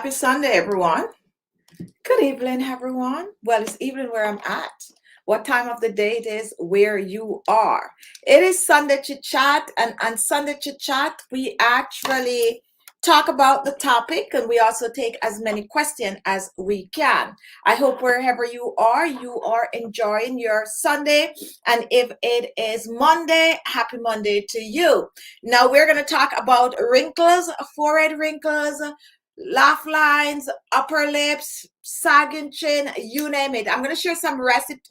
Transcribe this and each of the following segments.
Happy Sunday, everyone. Good evening, everyone. Well, it's evening where I'm at. What time of the day it is where you are. It is Sunday Chit Chat, and on Sunday Chit Chat, we actually talk about the topic and we also take as many questions as we can. I hope wherever you are enjoying your Sunday. And if it is Monday, happy Monday to you. Now, we're going to talk about wrinkles, forehead wrinkles, laugh lines, upper lips, sagging chin, you name it. I'm going to share some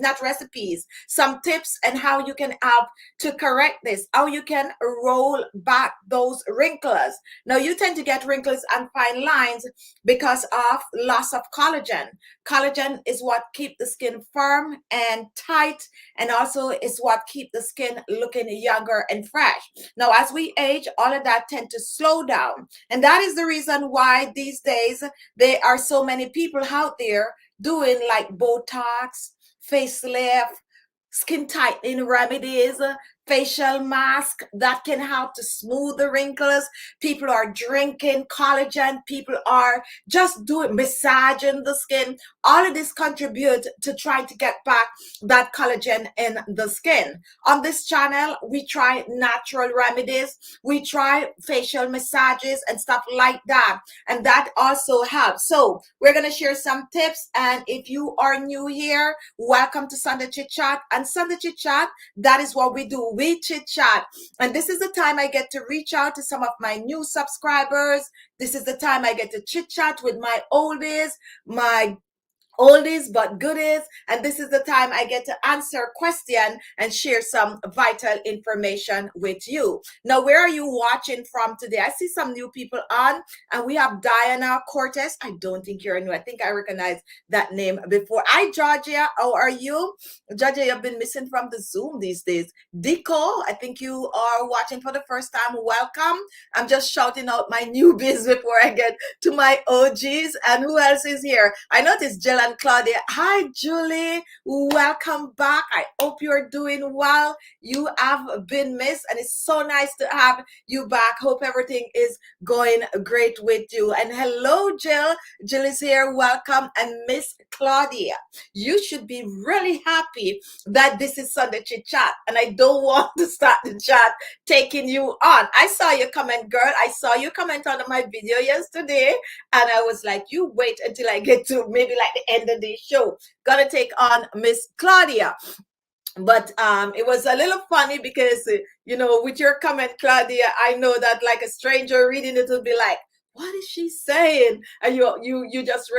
not recipes, some tips and how you can help to correct this, how you can roll back those wrinkles. Now, you tend to get wrinkles and fine lines because of loss of collagen. Collagen is what keeps the skin firm and tight, and also is what keeps the skin looking younger and fresh. Now, as we age, all of that tend to slow down. And that is the reason why these days there are so many people out there doing like Botox, facelift, skin tightening remedies, facial mask that can help to smooth the wrinkles. People are drinking collagen. People are just doing massaging the skin. All of this contribute to trying to get back that collagen in the skin. On this channel, we try natural remedies. We try facial massages and stuff like that. And that also helps. So we're going to share some tips. And if you are new here, welcome to Sunday Chit Chat. And Sunday Chit Chat, that is what we do. We chit chat. And this is the time I get to reach out to some of my new subscribers. This is the time I get to chit chat with my oldies but goodies, and this is the time I get to answer a question and share some vital information with you. Now, where are you watching from today? I see some new people on, and we have Diana Cortez. I don't think you're new. I think I recognize that name before. Hi, Georgia. How are you? Georgia, you've been missing from the Zoom these days. Dico, I think you are watching for the first time. Welcome. I'm just shouting out my newbies before I get to my OGs. And who else is here? I noticed Jill and Claudia. Hi, Julie. Welcome back. I hope you're doing well. You have been missed, and it's so nice to have you back. Hope everything is going great with you. And hello, Jill. Jill is here. Welcome. And Miss Claudia, you should be really happy that this is Sunday Chit Chat, and I don't want to start the chat taking you on. I saw your comment, girl. I saw your comment on my video yesterday, and I was like, you wait until I get to maybe like the end of the show. Gotta take on Miss Claudia. But it was a little funny because, you know, with your comment, Claudia, I know that like a stranger reading it will be like, what is she saying? And you just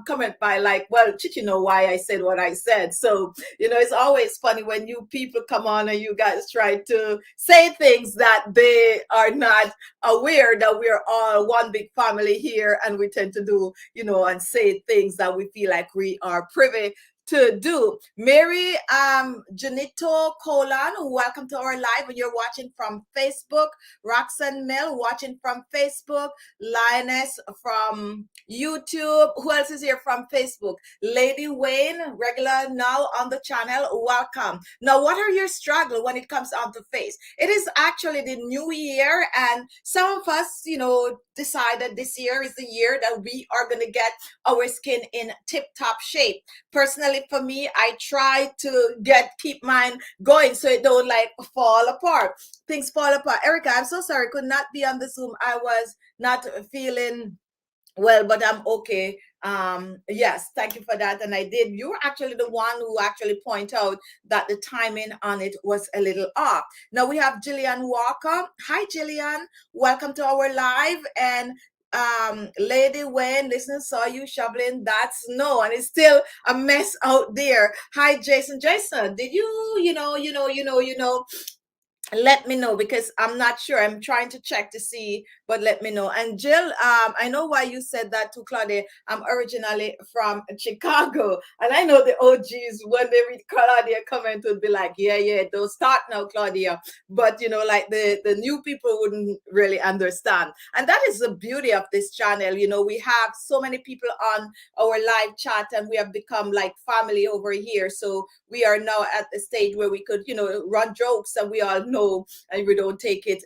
comment by like, well, Chichi know why I said what I said. So, you know, it's always funny when new people come on and you guys try to say things that they are not aware that we're all one big family here, and we tend to do, you know, and say things that we feel like we are privy to do. Mary Janito Colan, welcome to our live when you're watching from Facebook. Roxanne Mill watching from Facebook. Lioness from YouTube. Who else is here from Facebook? Lady Wayne, regular now on the channel. Welcome. Now, what are your struggles when it comes on to face? It is actually the new year, and some of us, you know, decided this year is the year that we are going to get our skin in tip-top shape. Personally, for me, I try to keep mine going so it don't like fall apart. Things fall apart. Erica, I'm so sorry, could not be on the Zoom. I was not feeling well, but I'm okay. Yes, thank you for that. And I did. You were actually the one who actually point out that the timing on it was a little off. Now we have Jillian Walker. Hi, Jillian. Welcome to our live. And Lady Wayne, listen, saw you shoveling that snow, and it's still a mess out there. Hi, Jason. Jason, did you know, let me know, because I'm not sure. I'm trying to check to see, but let me know. And Jill, I know why you said that to Claudia. I'm originally from Chicago, and I know the OGs, when they read Claudia comment, would be like, yeah, don't start now, Claudia. But you know, like the new people wouldn't really understand. And that is the beauty of this channel. You know, we have so many people on our live chat, and we have become like family over here. So we are now at the stage where we could, you know, run jokes, and we all know, and we don't take it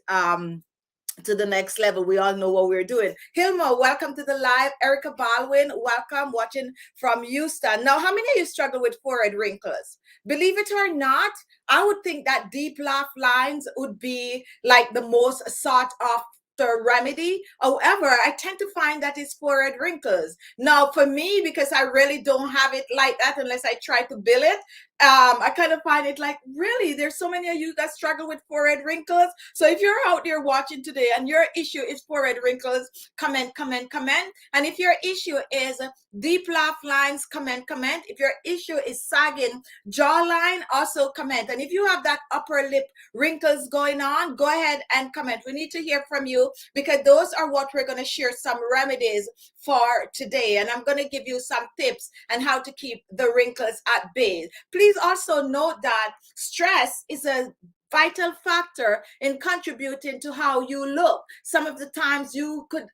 to the next level. We all know what we're doing. Hilma, welcome to the live. Erica Baldwin, welcome, watching from Houston. Now, how many of you struggle with forehead wrinkles? Believe it or not, I would think that deep laugh lines would be like the most sought after remedy. However, I tend to find that it's forehead wrinkles. Now, for me, because I really don't have it like that unless I try to build it, I kind of find it like, really, there's so many of you that struggle with forehead wrinkles. So if you're out there watching today and your issue is forehead wrinkles, comment, comment, comment. And if your issue is deep laugh lines, comment, comment. If your issue is sagging jawline, also comment. And if you have that upper lip wrinkles going on, go ahead and comment. We need to hear from you because those are what we're going to share some remedies for today. And I'm going to give you some tips on how to keep the wrinkles at bay. Please also note that stress is a vital factor in contributing to how you look. Some of the times you could,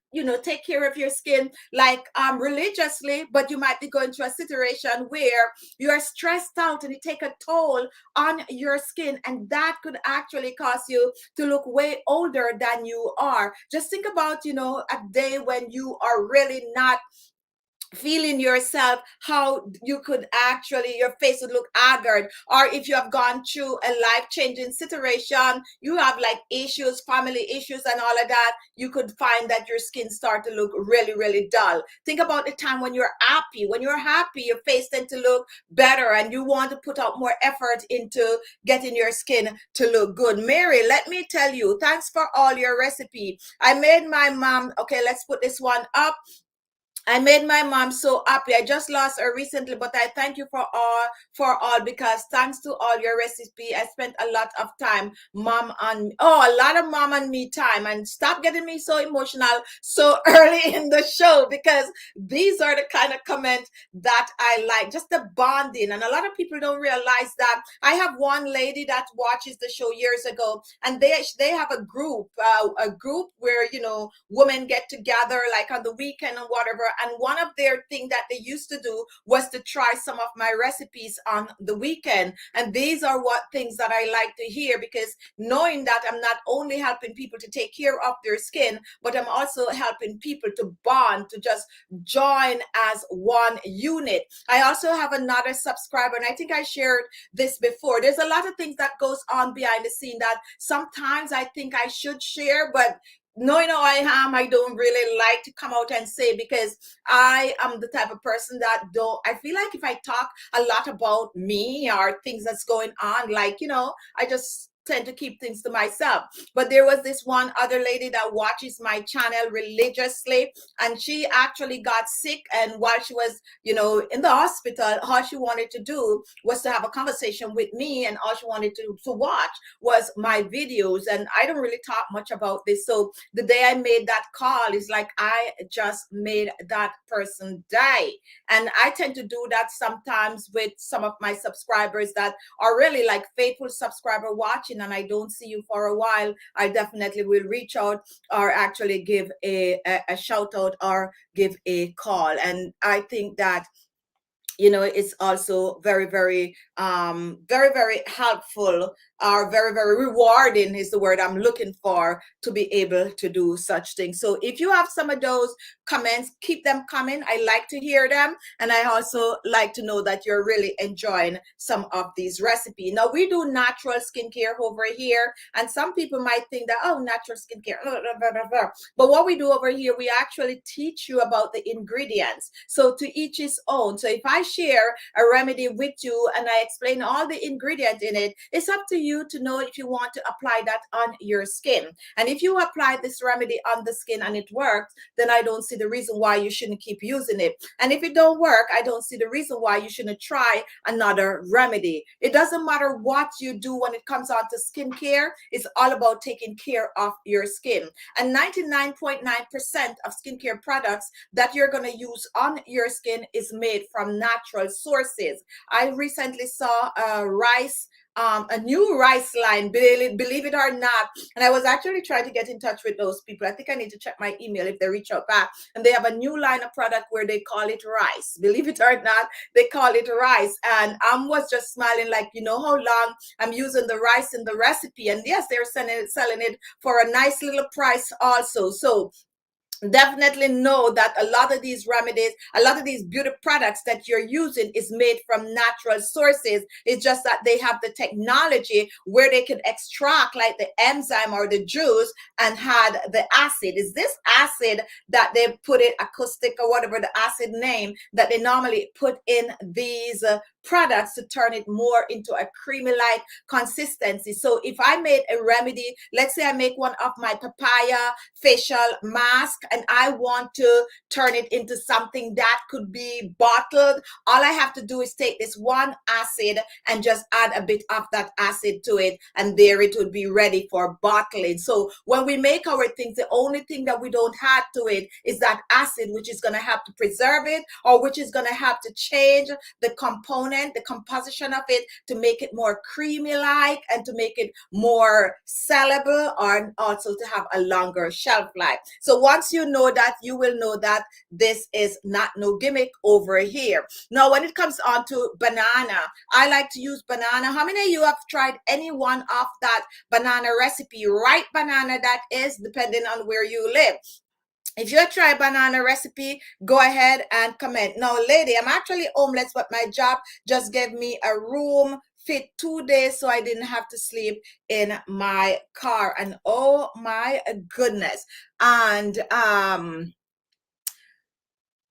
take care of your skin like religiously, but you might be going through a situation where you are stressed out and it take a toll on your skin, and that could actually cause you to look way older than you are. Just think about, a day when you are really not feeling yourself, how you could actually, your face would look haggard. Or if you have gone through a life-changing situation, you have like issues, family issues and all of that, you could find that your skin start to look really, really dull. Think about the time when you're happy. When you're happy, your face tends to look better and you want to put out more effort into getting your skin to look good. Mary, let me tell you, thanks for all your recipe. I made my mom, okay, let's put this one up. I made my mom so happy. I just lost her recently, but I thank you for all because thanks to all your recipe, I spent a lot of time, a lot of mom and me time. And stop getting me so emotional so early in the show, because these are the kind of comments that I like, just the bonding. And a lot of people don't realize that. I have one lady that watches the show years ago, and they have a group where women get together like on the weekend and whatever. And one of their things that they used to do was to try some of my recipes on the weekend. And these are what things that I like to hear, because knowing that I'm not only helping people to take care of their skin, but I'm also helping people to bond, to just join as one unit. I also have another subscriber, and I think I shared this before. There's a lot of things that goes on behind the scene that sometimes I think I should share, but knowing how I am, I don't really like to come out and say, because I am the type of person that I feel like if I talk a lot about me or things that's going on, like, I just tend to keep things to myself. But there was this one other lady that watches my channel religiously, and she actually got sick. And while she was, in the hospital, all she wanted to do was to have a conversation with me, and all she wanted to watch was my videos. And I don't really talk much about this. So the day I made that call is like I just made that person die. And I tend to do that sometimes with some of my subscribers that are really like faithful subscriber watching, and I don't see you for a while. I definitely will reach out or actually give a shout out or give a call. And I think that it's also very, very, very, very helpful, or very, very rewarding is the word I'm looking for, to be able to do such things. So if you have some of those comments, keep them coming. I like to hear them. And I also like to know that you're really enjoying some of these recipes. Now, we do natural skincare over here. And some people might think that, oh, natural skincare, blah, blah, blah, blah. But what we do over here, we actually teach you about the ingredients. So to each his own. So if I share a remedy with you and I explain all the ingredients in it, it's up to you to know if you want to apply that on your skin. And if you apply this remedy on the skin and it works, then I don't see the reason why you shouldn't keep using it. And if it don't work, I don't see the reason why you shouldn't try another remedy. It doesn't matter what you do when it comes on to skincare. It's all about taking care of your skin. And 99.9% of skincare products that you're going to use on your skin is made from natural sources. I recently saw rice a new rice line, believe it or not. And I was actually trying to get in touch with those people. I think I need to check my email if they reach out back. And they have a new line of product where they call it rice. Believe it or not, they call it rice. And I was just smiling, like, you know how long I'm using the rice in the recipe. And yes, they're selling it for a nice little price also. So definitely know that a lot of these remedies, a lot of these beauty products that you're using is made from natural sources. It's just that they have the technology where they can extract like the enzyme or the juice and had the acid. Is this acid that they put it, acoustic or whatever the acid name that they normally put in these products to turn it more into a creamy like consistency. So if I made a remedy, let's say I make one of my papaya facial mask and I want to turn it into something that could be bottled, all I have to do is take this one acid and just add a bit of that acid to it, and there it would be ready for bottling. So when we make our things, the only thing that we don't add to it is that acid, which is going to have to preserve it, or which is going to have to change the component, the composition of it, to make it more creamy like and to make it more sellable, or also to have a longer shelf life. So once you know that, you will know that this is not no gimmick over here. Now when it comes on to banana, I like to use banana. How many of you have tried any one of that banana recipe? Right, banana that is, depending on where you live. If you try banana recipe, go ahead and comment. Now, lady, I'm actually homeless, but my job just gave me a room fit 2 days, so I didn't have to sleep in my car. And oh my goodness. And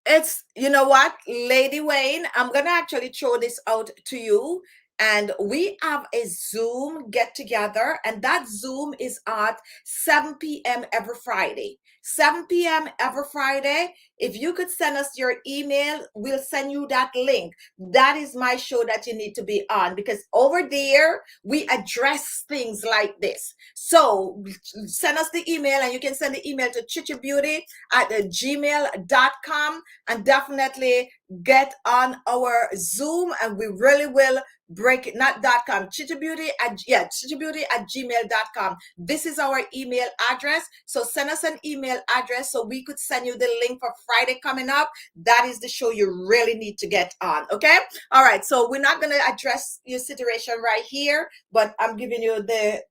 it's, you know what, Lady Wayne, I'm gonna actually throw this out to you. And we have a Zoom get together, and that Zoom is at 7 p.m. every Friday. 7 p.m. every Friday. If you could send us your email, we'll send you that link. That is my show that you need to be on, because over there we address things like this. So send us the email, and you can send the email to khichibeauty@gmail.com, and definitely get on our Zoom, and we really will break it. Not .com, khichibeauty@gmail.com. This is our email address. So send us an email address so we could send you the link for Friday coming up. That is the show you really need to get on. Okay. All right. So we're not going to address your situation right here, but I'm giving you the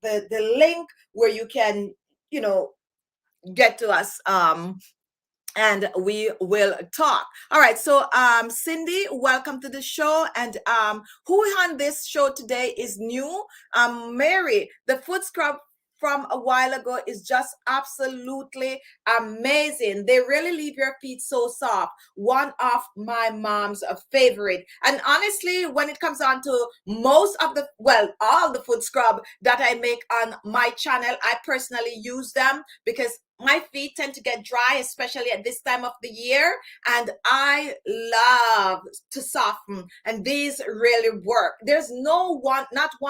link where you can, you know, get to us and we will talk. All right. So Cindy, welcome to the show. And who on this show today is new? Mary, the foot scrub from a while ago is just absolutely amazing. They really leave your feet so soft. One of my mom's favorite. And honestly, when it comes on to most of the, well, all the foot scrub that I make on my channel, I personally use them because my feet tend to get dry, especially at this time of the year, and I love to soften, and these really work. There's not one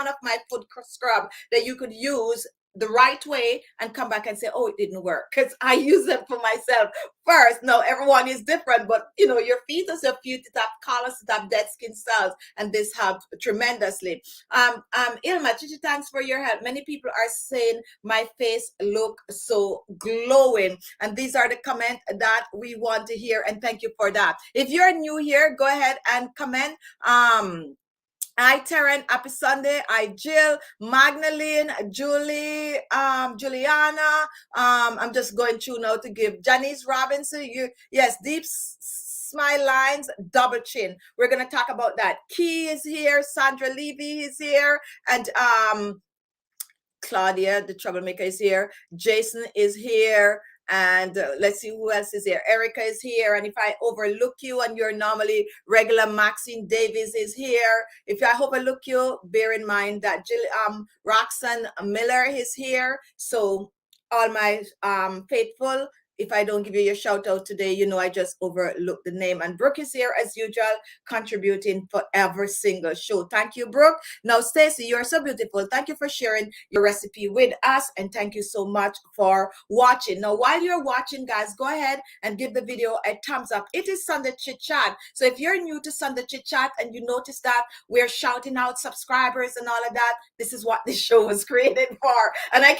of my foot scrub that you could use the right way and come back and say, oh, it didn't work, because I use them for myself first. No, everyone is different, but you know, your feet is your feet that have callus, that have dead skin cells, and this helped tremendously. Ilma, Chichi, thanks for your help. Many people are saying my face look so glowing, and these are the comments that we want to hear, and thank you for that. If you're new here, go ahead and comment. Hi, Taryn. Happy Sunday. Hi, Jill, Magdalene, Julie, Juliana. I'm just going through now to give Janice Robinson. Yes, deep smile lines, double chin. We're gonna talk about that. Key is here. Sandra Levy is here, and Claudia, the troublemaker, is here. Jason is here. And let's see who else is here. Erica is here. And if I overlook you and you're normally regular, Maxine Davis is here. If I overlook you, bear in mind that Roxanne Miller is here. So all my faithful if I don't give you your shout out today, you know I just overlooked the name. And Brooke is here as usual, contributing for every single show. Thank you, Brooke. Now, Stacy, you're so beautiful. Thank you for sharing your recipe with us, and thank you so much for watching. Now, while you're watching, guys, go ahead and give the video a thumbs up. It is Sunday Chit Chat. So if you're new to Sunday Chit Chat and you notice that we're shouting out subscribers and all of that, this is what this show was created for. And I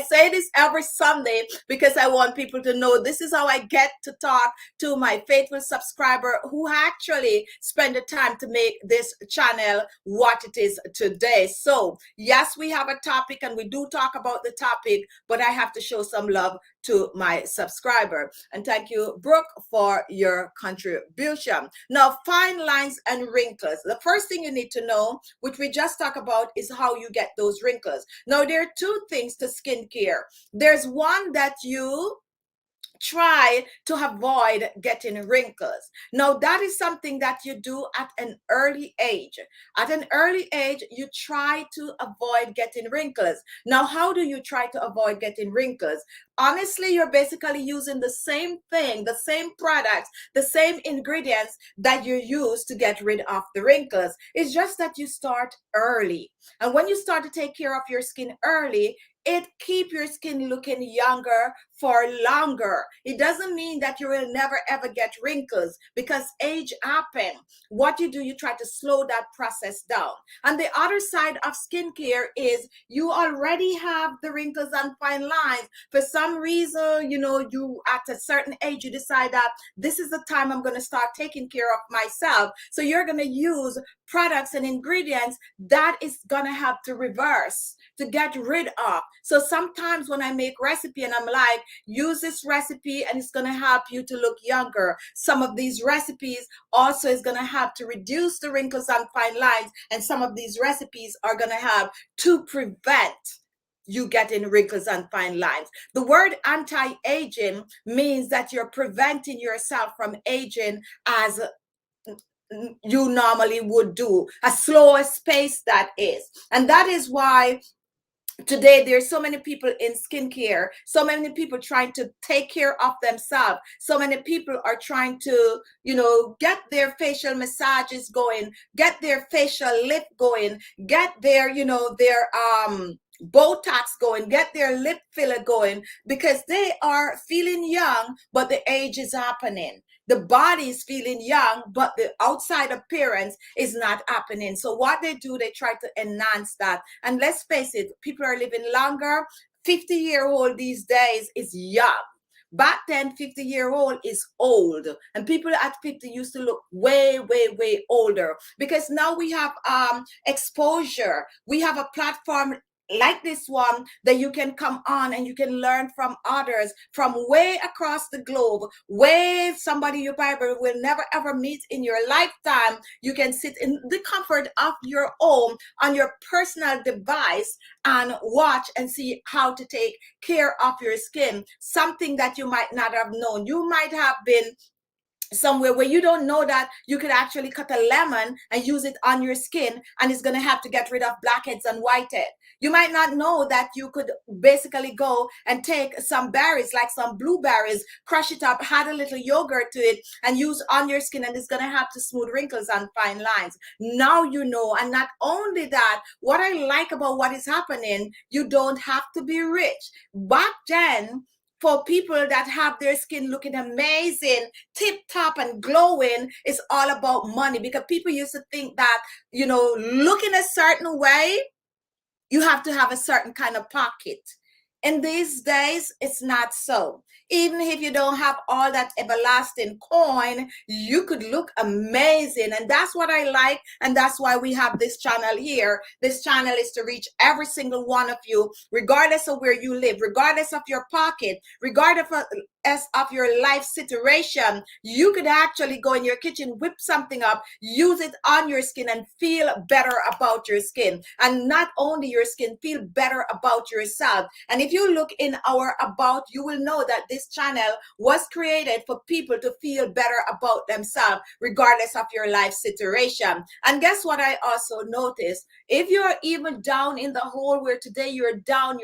say this every Sunday because I want people to know this is how I get to talk to my faithful subscriber who actually spend the time to make this channel what it is today. So yes, we have a topic and we do talk about the topic, but I have to show some love to my subscriber. And thank you, Brooke, for your contribution. Now, fine lines and wrinkles. The first thing you need to know, which we just talked about, is how you get those wrinkles. Now, there are two things to skincare. There's one that you try to avoid getting wrinkles. Now, that is something that you do at an early age. At an early age, you try to avoid getting wrinkles. Now, how do you try to avoid getting wrinkles? Honestly, you're basically using the same thing, the same products, the same ingredients that you use to get rid of the wrinkles. It's just that you start early. And when you start to take care of your skin early, it keeps your skin looking younger for longer. It doesn't mean that you will never ever get wrinkles, because age happens. What you do, you try to slow that process down. And the other side of skincare is you already have the wrinkles and fine lines. For some reason, you know, you at a certain age, you decide that this is the time I'm going to start taking care of myself. So you're going to use products and ingredients that is going to have to reverse, to get rid of. So sometimes when I make recipe and I'm like, use this recipe and it's going to help you to look younger. Some of these recipes also is going to have to reduce the wrinkles and fine lines. And some of these recipes are going to have to prevent you getting wrinkles and fine lines. The word anti-aging means that you're preventing yourself from aging as you normally would do, a slower pace that is. And that is why today there's so many people in skincare, so many people trying to take care of themselves, so many people are trying to, you know, get their facial massages going, get their facial lift going, get their, you know, their Botox going, get their lip filler going, because they are feeling young, but the age is happening. The body is feeling young, but the outside appearance is not happening. So what they do, they try to enhance that. And let's face it, people are living longer. 50-year-old these days is young. Back then, 50-year-old is old. And people at 50 used to look way, way, way older. Because now we have exposure. We have a platform like this one that you can come on and you can learn from others from way across the globe, way somebody you probably will never ever meet in your lifetime. You can sit in the comfort of your home on your personal device and watch and see how to take care of your skin, something that you might not have known. You might have been somewhere where you don't know that you could actually cut a lemon and use it on your skin, and it's going to have to get rid of blackheads and whitehead. You might not know that you could basically go and take some berries, like some blueberries, crush it up, add a little yogurt to it, and use on your skin, and it's going to have to smooth wrinkles and fine lines. Now you know. And not only that, what I like about what is happening, you don't have to be rich. Back then, for people that have their skin looking amazing, tip top and glowing, it's all about money, because people used to think that, you know, looking a certain way, you have to have a certain kind of pocket. In these days, it's not so. Even if you don't have all that everlasting coin, you could look amazing. And that's what I like. And that's why we have this channel here. This channel is to reach every single one of you, regardless of where you live, regardless of your pocket, regardless of your life situation. You could actually go in your kitchen, whip something up, use it on your skin, and feel better about your skin. And not only your skin, feel better about yourself. And if you look in our about, you will know that this channel was created for people to feel better about themselves, regardless of your life situation. And guess what I also noticed? If you're even down in the hole where today you're down,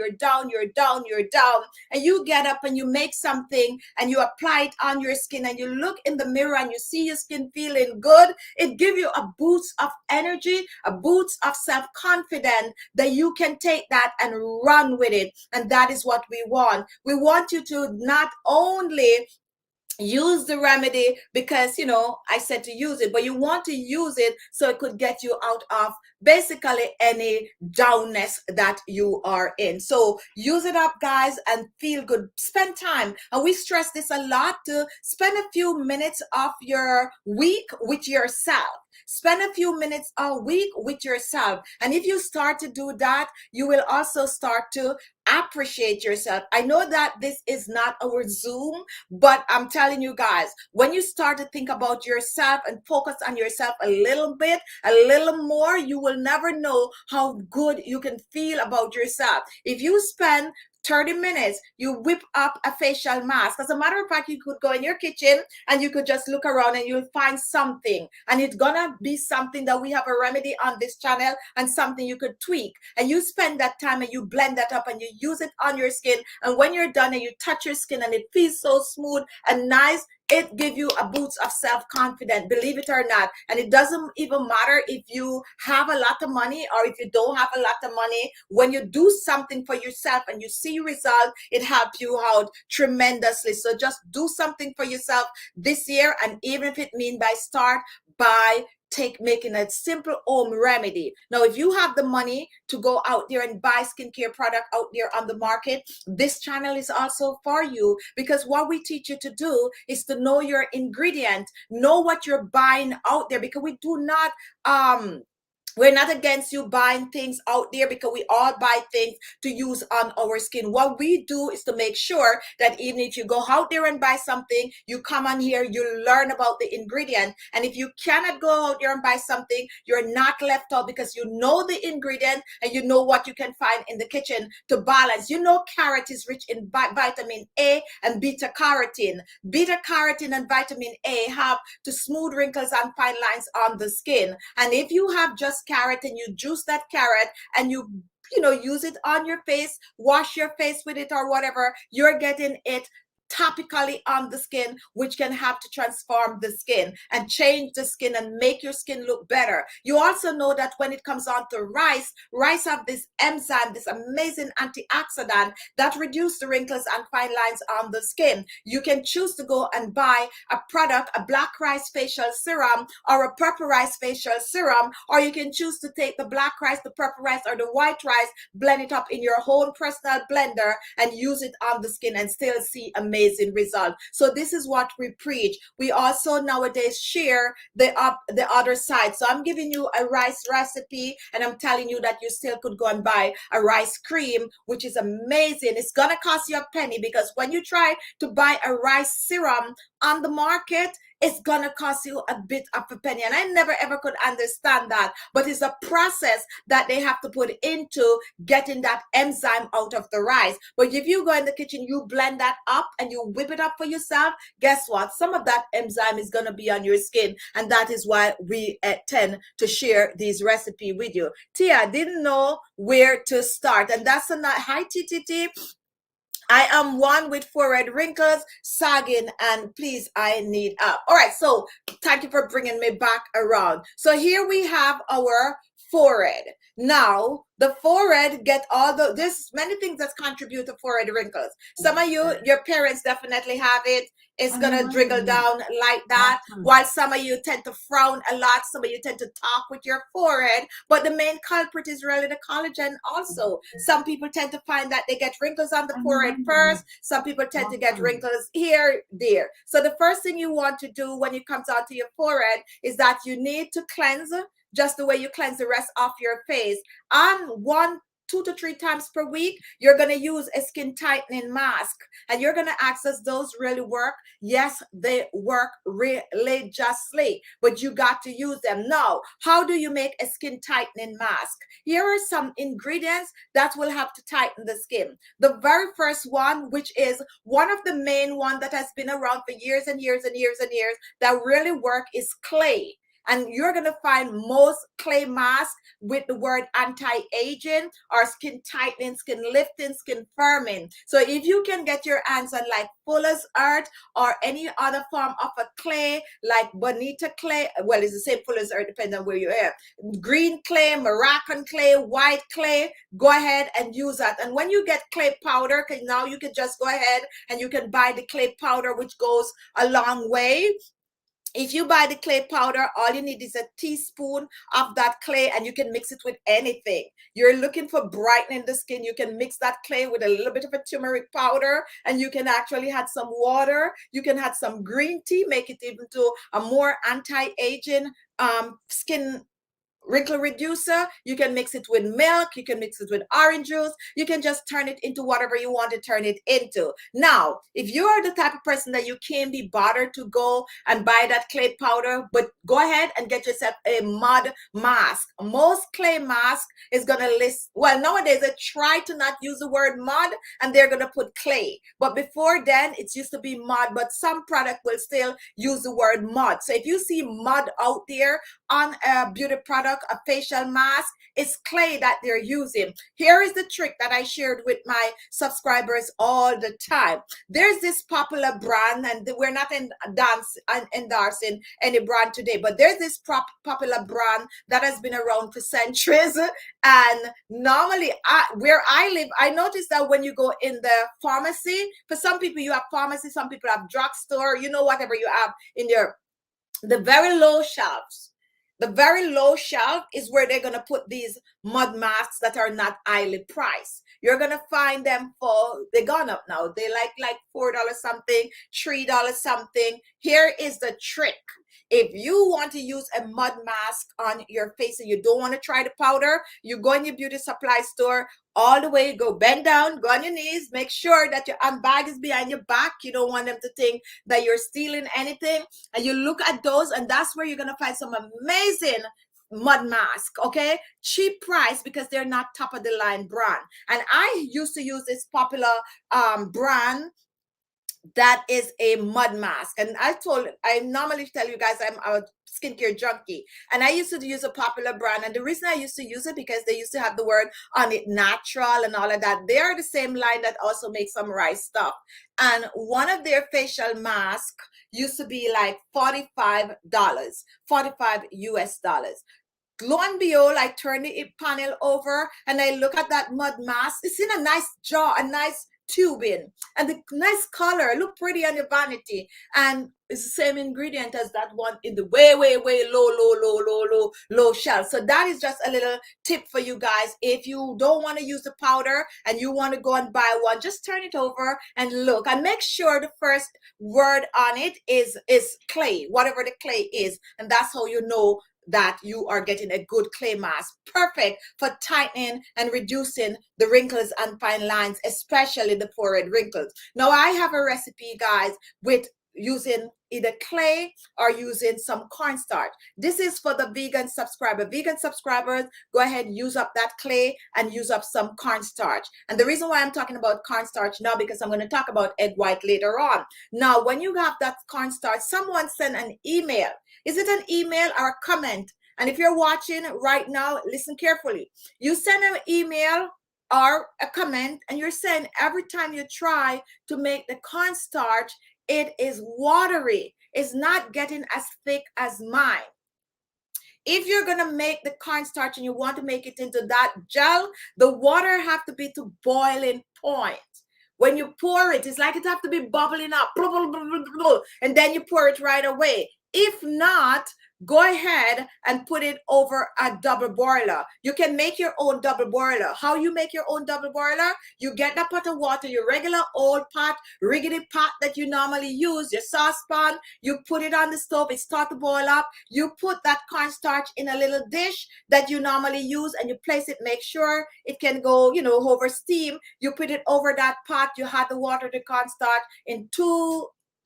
and you get up and you make something morning and you apply it on your skin and you look in the mirror and you see your skin feeling good, it gives you a boost of energy, a boost of self-confidence that you can take that and run with it. And that is what we want. We want you to not only use the remedy because, you know, I said to use it, but you want to use it so it could get you out of basically any downness that you are in. So use it up, guys, and feel good. Spend time. And we stress this a lot, to spend a few minutes of your week with yourself. Spend a few minutes a week with yourself. And if you start to do that, you will also start to appreciate yourself. I know that this is not our Zoom, but I'm telling you guys, when you start to think about yourself and focus on yourself a little bit, a little more, you will never know how good you can feel about yourself. If you spend 30 minutes, you whip up a facial mask. As a matter of fact, you could go in your kitchen and you could just look around and you'll find something. And it's gonna be something that we have a remedy on this channel and something you could tweak. And you spend that time and you blend that up and you use it on your skin. And when you're done and you touch your skin and it feels so smooth and nice, it gives you a boost of self-confidence, believe it or not. And it doesn't even matter if you have a lot of money or if you don't have a lot of money. When you do something for yourself and you see results, it helps you out tremendously. So just do something for yourself this year. And even if it means start by making a simple home remedy. Now, if you have the money to go out there and buy skincare product out there on the market, this channel is also for you, because what we teach you to do is to know your ingredient, know what you're buying out there, because we do not we're not against you buying things out there, because we all buy things to use on our skin. What we do is to make sure that even if you go out there and buy something, you come on here, you learn about the ingredient. And if you cannot go out there and buy something, you're not left out, because you know the ingredient and you know what you can find in the kitchen to balance. You know, carrot is rich in vitamin A and beta carotene. Beta carotene and vitamin A have to smooth wrinkles and fine lines on the skin. And if you have just carrot and you juice that carrot and you use it on your face, wash your face with it or whatever, you're getting it topically on the skin, which can help to transform the skin and change the skin and make your skin look better. You also know that when it comes on to rice have this enzyme, this amazing antioxidant that reduces the wrinkles and fine lines on the skin. You can choose to go and buy a product, a black rice facial serum or a purple rice facial serum, or you can choose to take the black rice, the purple rice, or the white rice, blend it up in your own personal blender and use it on the skin and still see amazing result. So this is what we preach. We also nowadays share the other side. So I'm giving you a rice recipe and I'm telling you that you still could go and buy a rice cream, which is amazing. It's gonna cost you a penny, because when you try to buy a rice serum on the market, it's gonna cost you a bit of a penny. And I never ever could understand that, but it's a process that they have to put into getting that enzyme out of the rice. But if you go in the kitchen, you blend that up and you whip it up for yourself, guess what? Some of that enzyme is gonna be on your skin, and that is why we tend to share these recipes with you. Tia didn't know where to start, and that's a hi TTT. I am one with forehead wrinkles, sagging, and please, I need up. All right, so thank you for bringing me back around. So here we have our forehead. Now, the forehead get there's many things that contribute to forehead wrinkles. Some of you, your parents definitely have it. It's gonna driggle down like that. While some of you tend to frown a lot, some of you tend to talk with your forehead. But the main culprit is really the collagen also. Some people tend to find that they get wrinkles on the forehead first. Some people tend to get wrinkles here, there. So the first thing you want to do when it comes onto your forehead is that you need to cleanse, just the way you cleanse the rest of your face. On 2 to 3 times per week, you're going to use a skin tightening mask, and you're going to ask, does those really work? Yes, they work religiously, but you got to use them. Now, how do you make a skin tightening mask? Here are some ingredients that will help to tighten the skin. The very first one, which is one of the main ones that has been around for years and years and years and years, that really work, is clay. And you're going to find most clay masks with the word anti-aging or skin tightening, skin lifting, skin firming. So if you can get your hands on like Fuller's Earth or any other form of a clay like Bonita clay, well, it's the same Fuller's Earth depending on where you are. Green clay, Moroccan clay, white clay, go ahead and use that. And when you get clay powder, now you can just go ahead and you can buy the clay powder, which goes a long way. If you buy the clay powder, all you need is a teaspoon of that clay and you can mix it with anything. You're looking for brightening the skin, you can mix that clay with a little bit of a turmeric powder and you can actually add some water. You can add some green tea, make it even to a more anti-aging skin wrinkle reducer. You can mix it with milk, you can mix it with orange juice, you can just turn it into whatever you want to turn it into. Now, if you are the type of person that you can't be bothered to go and buy that clay powder, but go ahead and get yourself a mud mask. Most clay mask is going to list, well, nowadays they try to not use the word mud and they're going to put clay. But before then, it used to be mud, but some product will still use the word mud. So if you see mud out there on a beauty product, a facial mask, it's clay that they're using. Here is the trick that I shared with my subscribers all the time. There's this popular brand, and we're not endorsing any brand today, but there's this popular brand that has been around for centuries. And normally where I live, I noticed that when you go in the pharmacy, for some people you have pharmacy, some people have drugstore, you know, whatever you have in the very low shelves. The very low shelf is where they're going to put these mud masks that are not highly priced. You're going to find them for, they're gone up now. They like $4 something, $3 something. Here is the trick. If you want to use a mud mask on your face and you don't want to try the powder, you go in your beauty supply store, all the way, go bend down, go on your knees, make sure that your bag is behind your back. You don't want them to think that you're stealing anything. And you look at those, and that's where you're going to find some amazing mud mask, okay? Cheap price because they're not top of the line brand. And I used to use this popular brand that is a mud mask. And I normally tell you guys I'm a skincare junkie, and I used to use a popular brand. And the reason I used to use it because they used to have the word on it, natural and all of that. They are the same line that also makes some rice stuff. And one of their facial masks used to be like $45, 45 US dollars. Lo and behold, I turn the panel over and I look at that mud mask. It's in a nice jar, a nice tubing, and the nice color, look pretty on your vanity, and it's the same ingredient as that one in the way low shelf. So that is just a little tip for you guys. If you don't want to use the powder and you want to go and buy one, just turn it over and look, and make sure the first word on it is clay, whatever the clay is, and that's how you know that you are getting a good clay mask, perfect for tightening and reducing the wrinkles and fine lines, especially the forehead wrinkles. Now I have a recipe, guys, with using either clay or using some cornstarch. This is for the vegan subscriber. Vegan subscribers, go ahead, use up that clay and use up some cornstarch. And the reason why I'm talking about cornstarch now, because I'm going to talk about egg white later on. Now, when you have that cornstarch, someone send an email. Is it an email or a comment? And if you're watching right now, listen carefully. You send an email or a comment, and you're saying every time you try to make the cornstarch, it is watery. It's not getting as thick as mine. If you're going to make the cornstarch and you want to make it into that gel, the water have to be to boiling point. When you pour it, it's like it have to be bubbling up, blah, blah, blah, blah, blah, and then you pour it right away. If not, go ahead and put it over a double boiler. You can make your own double boiler. How you make your own double boiler? You get that pot of water, your regular old pot, riggedy pot that you normally use, your saucepan, you put it on the stove, it starts to boil up. You put that cornstarch in a little dish that you normally use, and you place it, make sure it can go, you know, over steam. You put it over that pot, you add the water, the cornstarch in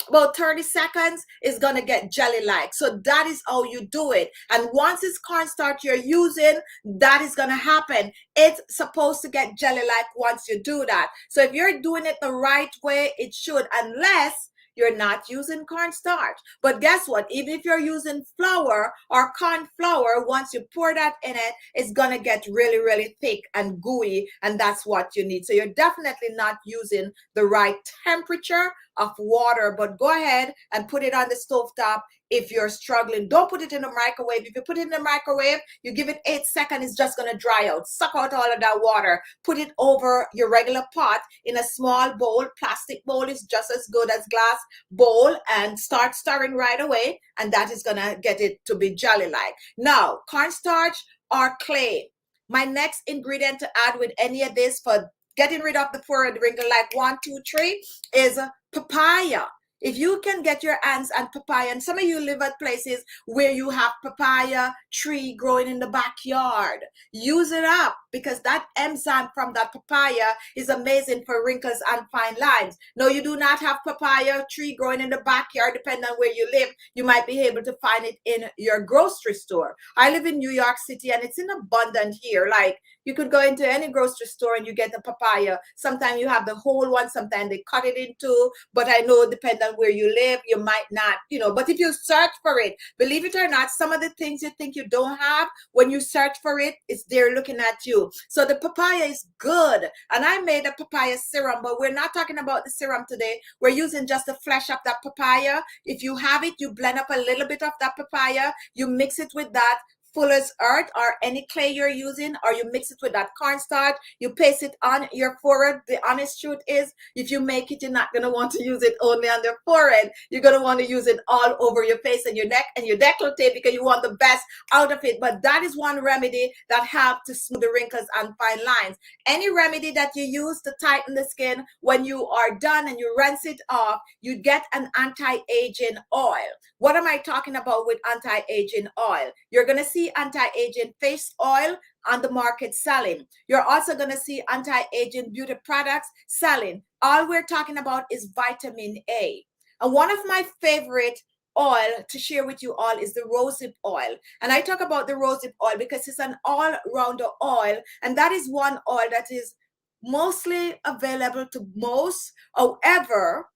about 30 seconds, is going to get jelly-like. So that is how you do it. And once it's cornstarch you're using, that is going to happen. It's supposed to get jelly-like once you do that. So if you're doing it the right way, it should, unless you're not using cornstarch. But guess what? Even if you're using flour or corn flour, once you pour that in it, it's going to get really, really thick and gooey, and that's what you need. So you're definitely not using the right temperature of water, but go ahead and put it on the stove top. If you're struggling, don't put it in the microwave. If you put it in the microwave, you give it 8 seconds, it's just going to dry out. Suck out all of that water. Put it over your regular pot in a small bowl. Plastic bowl is just as good as glass bowl, and start stirring right away, and that is going to get it to be jelly-like. Now, cornstarch or clay. My next ingredient to add with any of this for getting rid of the forehead wrinkle, like 1, 2, 3, is papaya. If you can get your hands on papaya, and some of you live at places where you have papaya tree growing in the backyard, use it up, because that enzyme from that papaya is amazing for wrinkles and fine lines. No, you do not have papaya tree growing in the backyard. Depending on where you live, you might be able to find it in your grocery store. I live in New York City, and it's in abundance here. Like, you could go into any grocery store and you get a papaya. Sometimes you have the whole one, sometimes they cut it in two, but I know depending on where you live, you might not, but if you search for it, believe it or not, some of the things you think you don't have, when you search for it, it's there looking at you. So the papaya is good, and I made a papaya serum, but we're not talking about the serum today. We're using just the flesh of that papaya. If you have it, you blend up a little bit of that papaya, you mix it with that Fuller's Earth or any clay you're using, or you mix it with that cornstarch, you paste it on your forehead. The honest truth is, if you make it, you're not going to want to use it only on your forehead. You're going to want to use it all over your face and your neck and your décolleté, because you want the best out of it. But that is one remedy that helps to smooth the wrinkles and fine lines. Any remedy that you use to tighten the skin, when you are done and you rinse it off, you get an anti-aging oil. What am I talking about with anti-aging oil? You're going to see anti-aging face oil on the market selling. You're also going to see anti-aging beauty products selling. All we're talking about is vitamin A. And one of my favorite oil to share with you all is the rosehip oil. And I talk about the rosehip oil because it's an all-rounder oil, and that is one oil that is mostly available to most. However,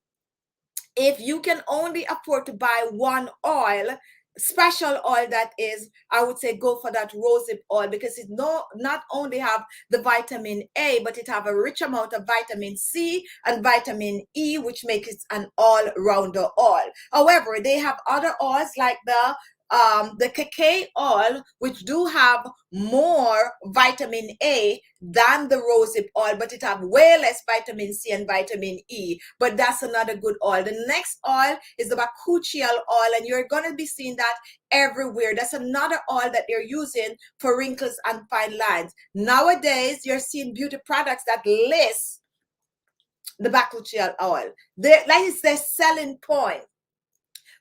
if you can only afford to buy one oil, special oil that is, I would say go for that rosehip oil, because it not only have the vitamin A, but it have a rich amount of vitamin C and vitamin E, which makes it an all-rounder oil. However, they have other oils like the Khichi oil, which do have more vitamin A than the rosehip oil, but it have way less vitamin C and vitamin E. But that's another good oil. The next oil is the Vacutial Oil, and you're going to be seeing that everywhere. That's another oil that they're using for wrinkles and fine lines. Nowadays, you're seeing beauty products that list the Vacutial Oil. That is their selling point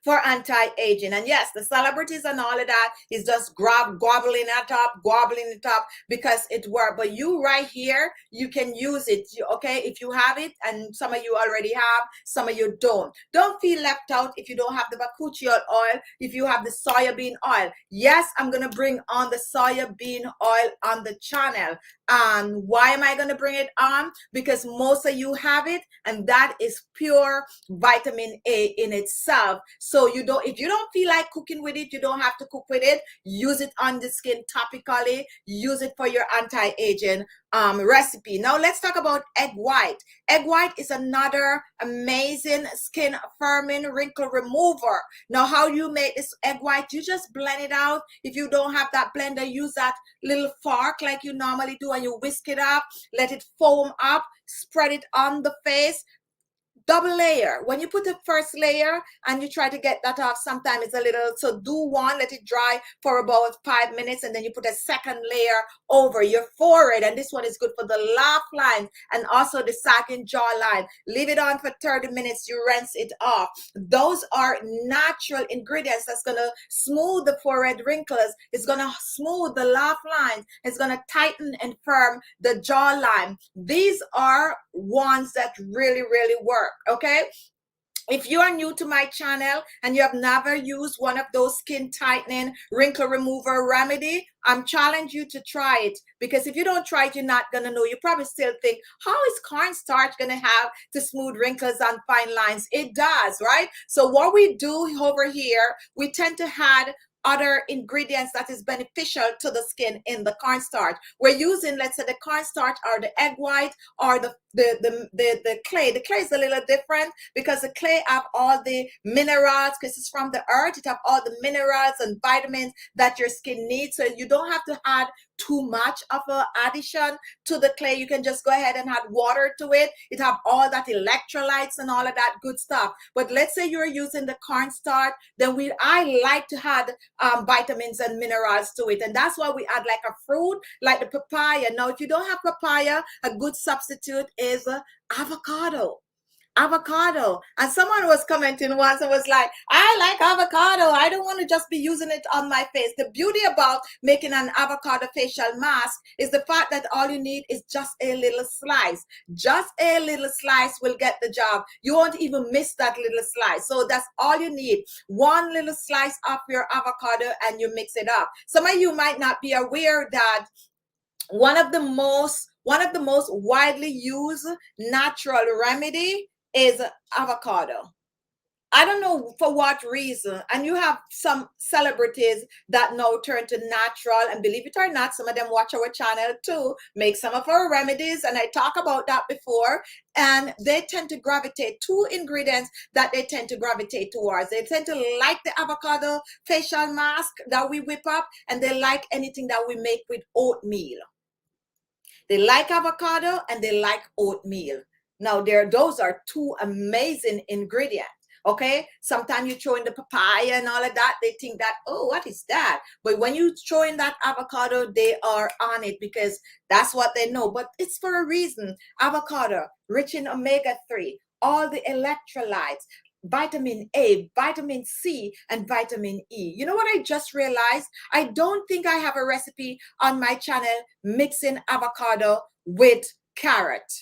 for anti-aging. And yes, the celebrities and all of that is just gobbling it up because it works. But you right here, you can use it, okay? If you have it, and some of you already have, some of you don't. Don't feel left out if you don't have the Vacutial oil, if you have the soybean oil. Yes, I'm going to bring on the soybean oil on the channel. Why am I going to bring it on? Because most of you have it, and that is pure vitamin A in itself. So if you don't feel like cooking with it, you don't have to cook with it. Use it on the skin topically. Use it for your anti-aging recipe. Now let's talk about egg white. Egg white is another amazing skin firming wrinkle remover. Now, how you make this egg white? You just blend it out. If you don't have that blender, use that little fork like you normally do, and you whisk it up, let it foam up, spread it on the face. Double layer. When you put the first layer and you try to get that off, sometimes it's a little, so do one, let it dry for about 5 minutes, and then you put a second layer over your forehead. And this one is good for the laugh line and also the sagging jawline. Leave it on for 30 minutes, you rinse it off. Those are natural ingredients that's going to smooth the forehead wrinkles. It's going to smooth the laugh lines. It's going to tighten and firm the jawline. These are ones that really, really work. Okay, If you are new to my channel and you have never used one of those skin tightening wrinkle remover remedy, I'm challenging you to try it, because if you don't try it, you're not going to know. You probably still think, how is cornstarch going to have to smooth wrinkles and fine lines? It does, right? So what we do over here, we tend to add other ingredients that is beneficial to the skin in the cornstarch. We're using, let's say, the cornstarch or the egg white or the clay. The clay is a little different because the clay have all the minerals, because it's from the earth. It have all the minerals and vitamins that your skin needs. So you don't have to add too much of an addition to the clay. You can just go ahead and add water to it. It have all that electrolytes and all of that good stuff. But let's say you're using the cornstarch, then I like to add vitamins and minerals to it, and that's why we add like a fruit like the papaya. Now if you don't have papaya, a good substitute is avocado. And someone was commenting once and was like, I like avocado, I don't want to just be using it on my face. The beauty about making an avocado facial mask is the fact that all you need is just a little slice. Just a little slice will get the job. You won't even miss that little slice. So that's all you need, one little slice of your avocado, and you mix it up. Some of you might not be aware that one of the most widely used natural remedy is avocado. I don't know for what reason. And you have some celebrities that now turn to natural, and believe it or not, some of them watch our channel too, make some of our remedies, and I talk about that before. And they tend to gravitate, two ingredients that they tend to gravitate towards. They tend to like the avocado facial mask that we whip up, and they like anything that we make with oatmeal. They like avocado and they like oatmeal. Now, those are two amazing ingredients. Okay, sometimes you throw in the papaya and all of that, they think that, oh, what is that? But when you throw in that avocado, they are on it because that's what they know. But it's for a reason. Avocado, rich in omega-3, all the electrolytes, vitamin A, vitamin C, and vitamin E. You know what I just realized? I don't think I have a recipe on my channel mixing avocado with carrot.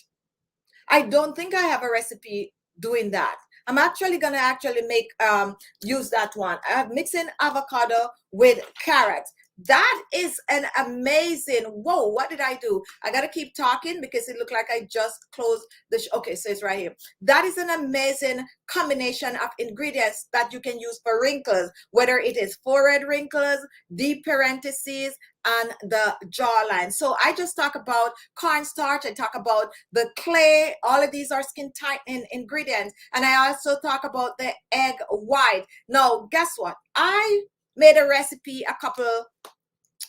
I don't think I have a recipe doing that. I'm actually going to make use that one. I'm mixing avocado with carrots. That is an amazing, whoa, what did I do? I got to keep talking because it looked like I just closed the, okay, so it's right here. That is an amazing combination of ingredients that you can use for wrinkles, whether it is forehead wrinkles, deep parentheses, and the jawline. So I just talk about cornstarch, I talk about the clay, all of these are skin tightening ingredients, and I also talk about the egg white. Now, guess what? I made a recipe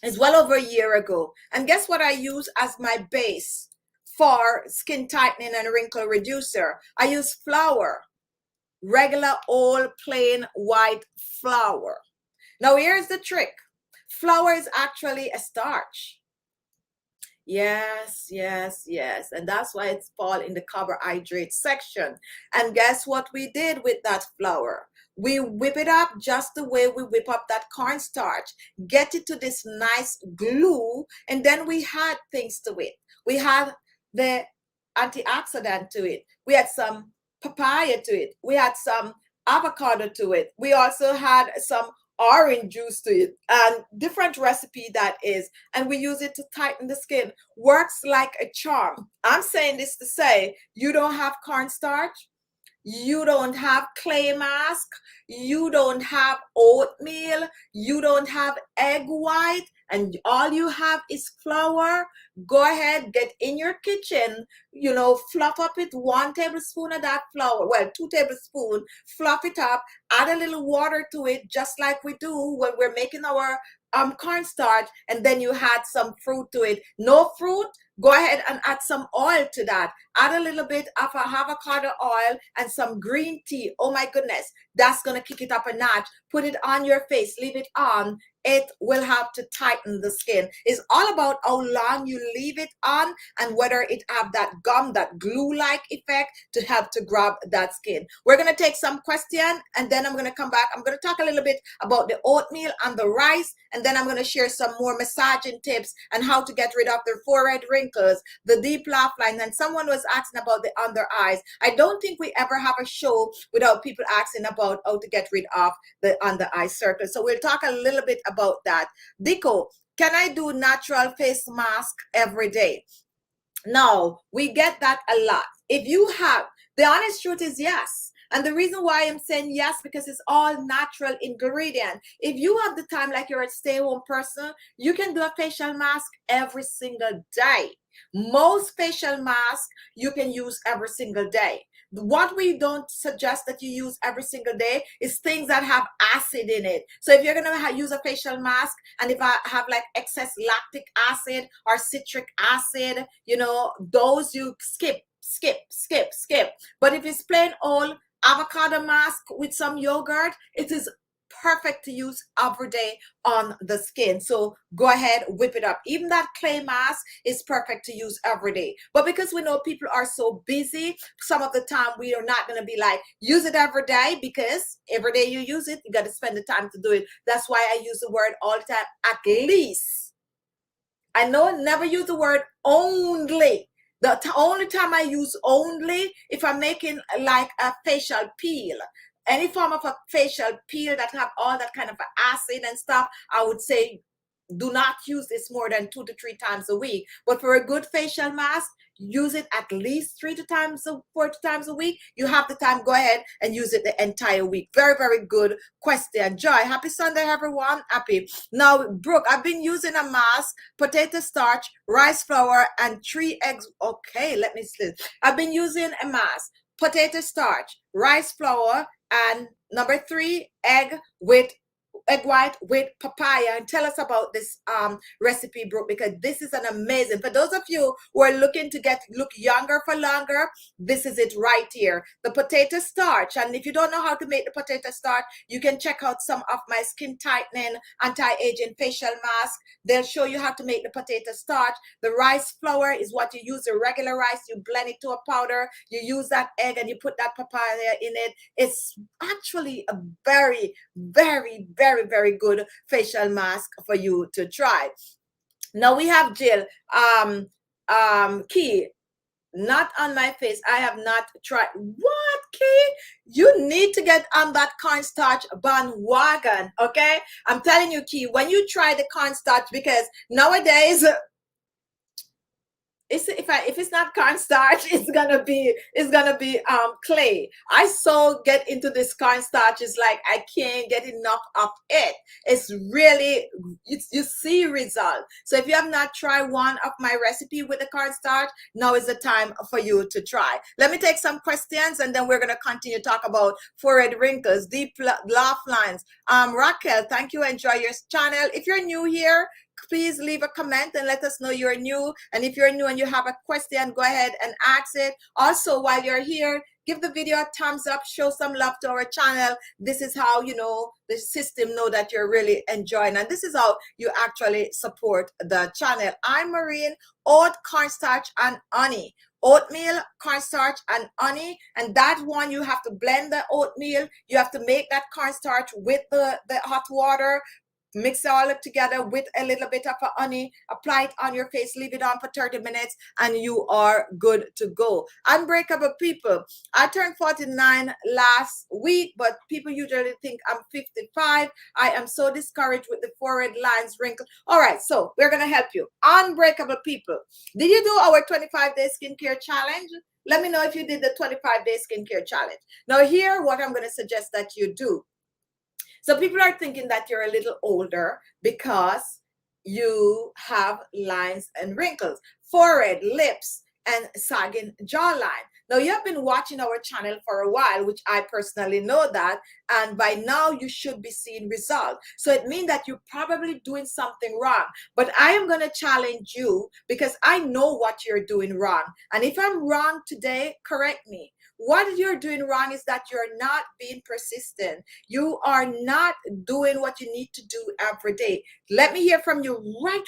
it's well over a year ago, and guess what I use as my base for skin tightening and wrinkle reducer? I use flour, regular old plain white flour. Now here's the trick. Flour is actually a starch. Yes, yes, yes. And that's why it's fall in the carbohydrate section. And guess what we did with that flour? We whip it up just the way we whip up that cornstarch, get it to this nice glue, and then we had things to it. We had the antioxidant to it. We had some papaya to it. We had some avocado to it. We also had some orange juice to it, and different recipe that is, and we use it to tighten the skin. Works like a charm. I'm saying this to say, you don't have cornstarch, you don't have clay mask, you don't have oatmeal, you don't have egg white, and all you have is flour. Go ahead, get in your kitchen, you know, fluff up it 1 tablespoon of that flour, well, 2 tablespoons, fluff it up, add a little water to it, just like we do when we're making our cornstarch, and then you add some fruit to it. No fruit, go ahead and add some oil to that. Add a little bit of avocado oil and some green tea. Oh my goodness, that's going to kick it up a notch. Put it on your face, leave it on. It will help to tighten the skin. It's all about how long you leave it on and whether it have that gum, that glue-like effect to help to grab that skin. We're going to take some question, and then then I'm going to come back. I'm going to talk a little bit about the oatmeal and the rice, and then I'm going to share some more massaging tips and how to get rid of the forehead wrinkles, the deep laugh lines. And someone was asking about the under eyes. I don't think we ever have a show without people asking about how to get rid of the under eye circle. So we'll talk a little bit about that. Dico, can I do natural face mask every day? Now, we get that a lot. If you have, the honest truth is yes. And the reason why I'm saying yes, because it's all natural ingredient. If you have the time, like you're a stay-home person, you can do a facial mask every single day. Most facial masks you can use every single day. What we don't suggest that you use every single day is things that have acid in it. So if you're going to use a facial mask, and if I have like excess lactic acid or citric acid, you know, those you skip. But if it's plain old avocado mask with some yogurt, it is perfect to use every day on the skin. So go ahead, whip it up. Even that clay mask is perfect to use every day. But because we know people are so busy, some of the time we are not going to be like, use it every day, because every day you use it, you got to spend the time to do it. That's why I use the word all the time, at least. I know, never use the word only. The only time I use only, if I'm making like a facial peel, any form of a facial peel that have all that kind of acid and stuff, I would say do not use this more than 2 to 3 times a week. But for a good facial mask, use it at least 4 times a week. You have the time, go ahead and use it the entire week. Very, very good question. Joy, happy Sunday, everyone. Happy. Now, Brooke, I've been using a mask, potato starch, rice flour, and 3 eggs. Okay, let me see. I've been using a mask, potato starch, rice flour, and number 3, egg white with papaya. And tell us about this recipe, Brooke, because this is an amazing, for those of you who are looking to look younger for longer, this is it right here, the potato starch. And if you don't know how to make the potato starch, you can check out some of my skin tightening anti-aging facial mask. They'll show you how to make the potato starch. The rice flour is what you use, the regular rice, you blend it to a powder, you use that egg and you put that papaya in it. It's actually a very, very, very, very good facial mask for you to try. Now we have Jill. Key, not on my face. I have not tried. What, Key? You need to get on that cornstarch bandwagon, okay? I'm telling you, Key, when you try the cornstarch, because nowadays, if it's not cornstarch, it's gonna be clay. I so get into this cornstarch, it's like I can't get enough of it. It's really, you see result. So if you have not tried one of my recipe with the cornstarch, now is the time for you to try. Let me take some questions and then we're gonna continue to talk about forehead wrinkles, deep laugh lines. Raquel, thank you. Enjoy your channel. If you're new here, please leave a comment and let us know you're new. And if you're new and you have a question, go ahead and ask it. Also, while you're here, give the video a thumbs up, show some love to our channel. This is how, you know, the system know that you're really enjoying. And this is how you actually support the channel. I'm Maureen, oat, cornstarch, and honey. Oatmeal, cornstarch, and honey. And that one, you have to blend the oatmeal. You have to make that cornstarch with the hot water. Mix all it together with a little bit of honey, apply it on your face, leave it on for 30 minutes, and you are good to go. Unbreakable people. I turned 49 last week, but people usually think I'm 55. I am so discouraged with the forehead lines, wrinkles. All right, so we're going to help you. Unbreakable people. Did you do our 25-day skincare challenge? Let me know if you did the 25-day skincare challenge. Now here, what I'm going to suggest that you do. So people are thinking that you're a little older because you have lines and wrinkles, forehead, lips, and sagging jawline. Now, you have been watching our channel for a while, which I personally know that, and by now you should be seeing results. So it means that you're probably doing something wrong. But I am going to challenge you because I know what you're doing wrong. And if I'm wrong today, correct me. What you're doing wrong is that you're not being persistent. You are not doing what you need to do every day. Let me hear from you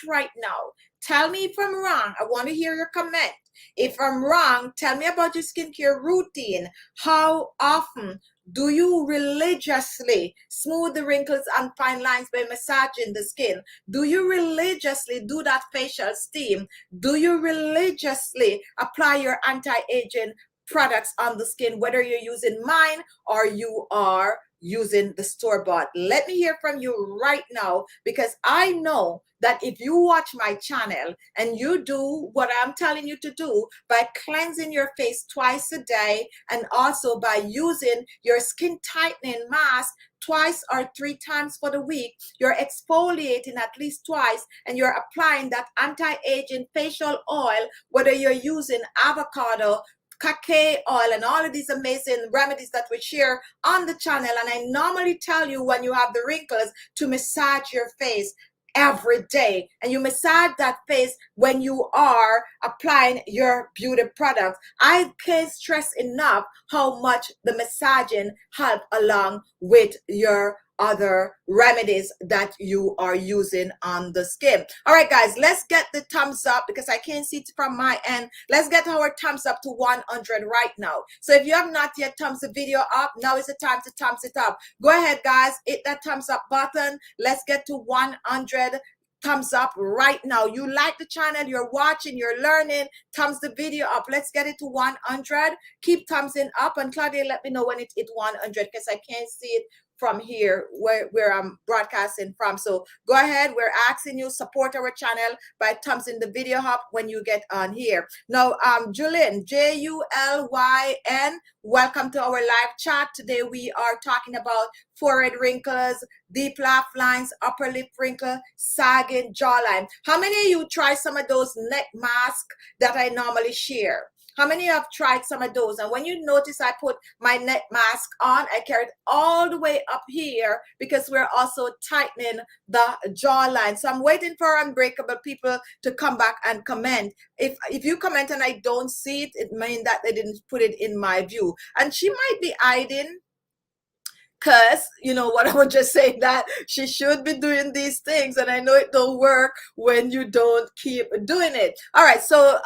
right now. Tell me if I'm wrong. I want to hear your comment. If I'm wrong, tell me about your skincare routine. How often Do you religiously smooth the wrinkles and fine lines by massaging the skin? Do you religiously do that facial steam? Do you religiously apply your anti-aging products on the skin, whether you're using mine or you are using the store-bought? Let me hear from you right now, because I know that if you watch my channel and you do what I'm telling you to do by cleansing your face twice a day and also by using your skin tightening mask twice or 3 times for the week, you're exfoliating at least twice, and you're applying that anti-aging facial oil, whether you're using avocado, Khichi oil, and all of these amazing remedies that we share on the channel. And I normally tell you, when you have the wrinkles, to massage your face every day, and you massage that face when you are applying your beauty products. I can't stress enough how much the massaging help along with your other remedies that you are using on the skin. All right, guys, let's get the thumbs up, because I can't see it from my end. Let's get our thumbs up to 100 right now. So if you have not yet thumbs the video up, now is the time to thumbs it up. Go ahead, guys, hit that thumbs up button. Let's get to 100 thumbs up right now. You like the channel, you're watching, you're learning, thumbs the video up. Let's get it to 100. Keep thumbsing up, and Claudia, let me know when it hit 100, because I can't see it from here where I'm broadcasting from. So go ahead, we're asking you support our channel by thumbsing the video up when you get on here. Now, Julyn, Julyn, welcome to our live chat. Today we are talking about forehead wrinkles, deep laugh lines, upper lip wrinkle, sagging jawline. How many of you try some of those neck masks that I normally share? How many have tried some of those? And when you notice I put my neck mask on, I carry it all the way up here, because we're also tightening the jawline. So I'm waiting for unbreakable people to come back and comment. If you comment and I don't see it, it means that they didn't put it in my view. And she might be hiding, because you know what, I would just say that she should be doing these things, and I know it don't work when you don't keep doing it. All right, so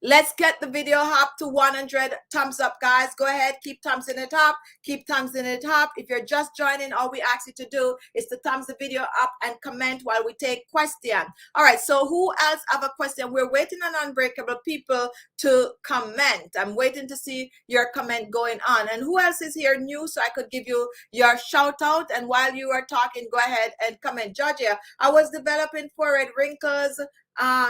let's get the video up to 100 thumbs up, guys. Go ahead, keep thumbsing it up, keep thumbsing it up. If you're just joining, all we ask you to do is to thumbs the video up and comment while we take question. All right, so who else have a question? We're waiting on unbreakable people to comment. I'm waiting to see your comment going on. And who else is here new, so I could give you your shout out? And while you are talking, go ahead and comment. Georgia, I was developing forehead wrinkles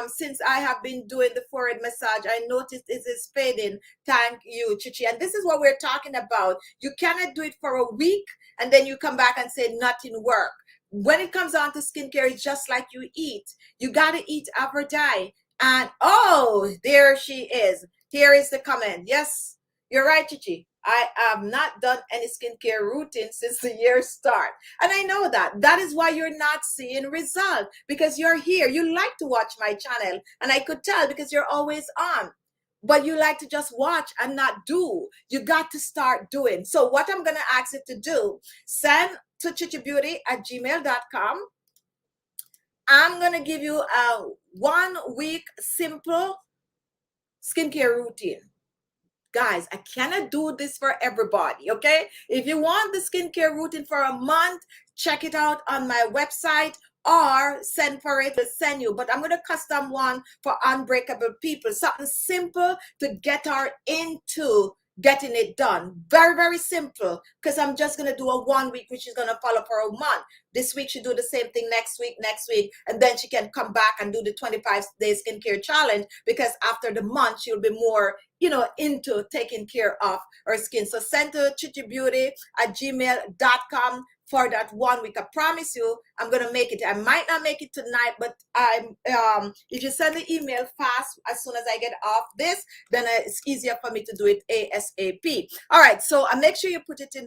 since I have been doing the forehead massage. I noticed it is fading. Thank you, Khichi. And this is what we're talking about. You cannot do it for a week and then you come back and say nothing worked. When it comes on to skincare, it's just like you eat. You got to eat every day. And oh, there she is. Here is the comment. Yes, you're right, Khichi. I have not done any skincare routine since the year start. And I know that. That is why you're not seeing results, because you're here. You like to watch my channel. And I could tell, because you're always on. But you like to just watch and not do. You got to start doing. So what I'm going to ask you to do, send to khichibeauty@gmail.com. I'm going to give you a 1 week simple skincare routine. Guys, I cannot do this for everybody, okay? If you want the skincare routine for a month, check it out on my website, or send for it, to send you. But I'm going to custom one for unbreakable people, something simple to get her into getting it done. Very, very simple, because I'm just going to do a 1 week, which is going to follow for a month. This week she do the same thing, next week, and then she can come back and do the 25-day skincare challenge, because after the month she'll be more, you know, into taking care of her skin. So send to khichibeauty@gmail.com for that 1 week. I promise you, I'm gonna make it. I might not make it tonight, but I'm if you send the email fast, as soon as I get off this, then it's easier for me to do it ASAP. All right, so make sure you put it in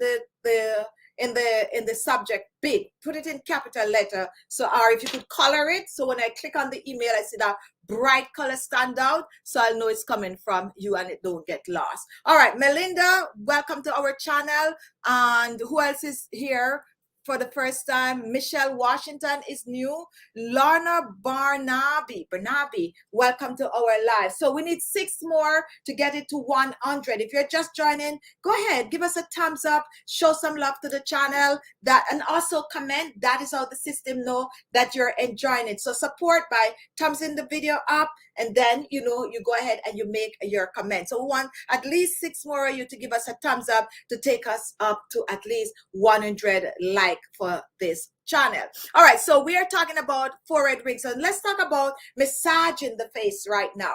the subject big, put it in capital letter. So, or if you could color it, so when I click on the email, I see that bright color stand out, so I'll know it's coming from you and it don't get lost. All right, Melinda, welcome to our channel. And who else is here? for the first time. Michelle Washington is new. Lorna Barnaby, welcome to our live. So we need 6 more to get it to 100. If you're just joining, go ahead, give us a thumbs up, show some love to the channel, that, and also comment. That is how the system know that you're enjoying it. So support by thumbsing the video up, and then you go ahead and you make your comment. So we want at least 6 more of you to give us a thumbs up to take us up to at least 100 like for this channel. All right, so we are talking about forehead wrinkles. So let's talk about massaging the face right now.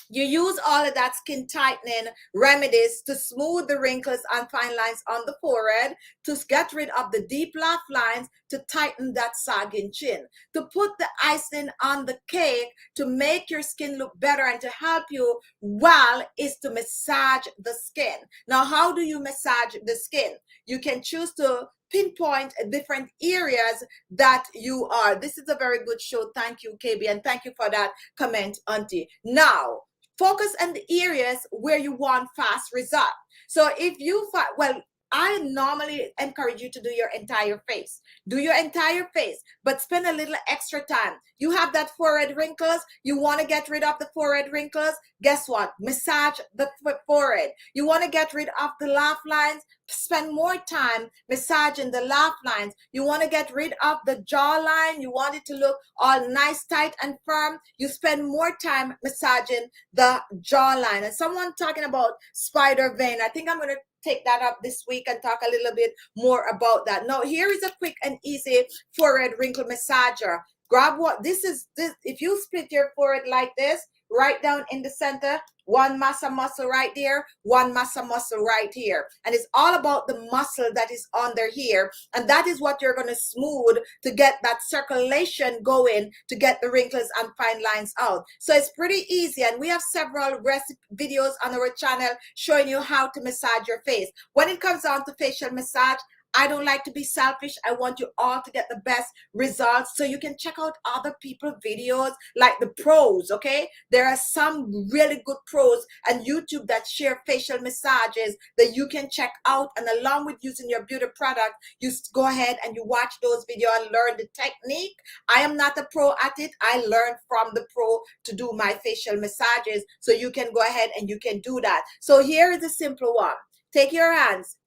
You use all of that skin tightening remedies to smooth the wrinkles and fine lines on the forehead, to get rid of the deep laugh lines, to tighten that sagging chin, to put the icing on the cake, to make your skin look better and to help you well, is to massage the skin. Now, how do you massage the skin? You can choose to pinpoint different areas that you are. This is a very good show. Thank you, KB, and thank you for that comment, Auntie. Now, focus on the areas where you want fast result. So if you find, well, I normally encourage you to do your entire face. Do your entire face, but spend a little extra time. You have that forehead wrinkles. You want to get rid of the forehead wrinkles. Guess what? Massage the forehead. You want to get rid of the laugh lines. Spend more time massaging the laugh lines. You want to get rid of the jawline. You want it to look all nice, tight, and firm. You spend more time massaging the jawline. And someone talking about spider vein. I think I'm going to take that up this week and talk a little bit more about that. Now, here is a quick and easy forehead wrinkle massager. Grab what this is. If you split your forehead like this, right down in the center, one massa muscle right there, one massa muscle right here. And it's all about the muscle that is under here. And that is what you're going to smooth to get that circulation going, to get the wrinkles and fine lines out. So it's pretty easy. And we have several recipe videos on our channel showing you how to massage your face. When it comes down to facial massage, I don't like to be selfish. I want you all to get the best results. So you can check out other people's videos like the pros, okay? There are some really good pros on YouTube that share facial massages that you can check out. And along with using your beauty product, you go ahead and you watch those videos and learn the technique. I am not a pro at it. I learned from the pro to do my facial massages. So you can go ahead and you can do that. So here is a simple one. Take your hands,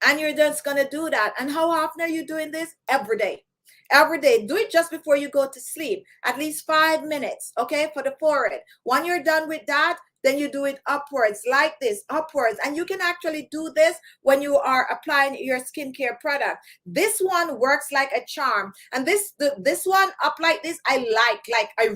and you're just going to do that. And how often are you doing this? Every day. Every day. Do it just before you go to sleep. At least 5 minutes, okay, for the forehead. When you're done with that, then you do it upwards like this, upwards. And you can actually do this when you are applying your skincare product. This one works like a charm. And this one up like this, I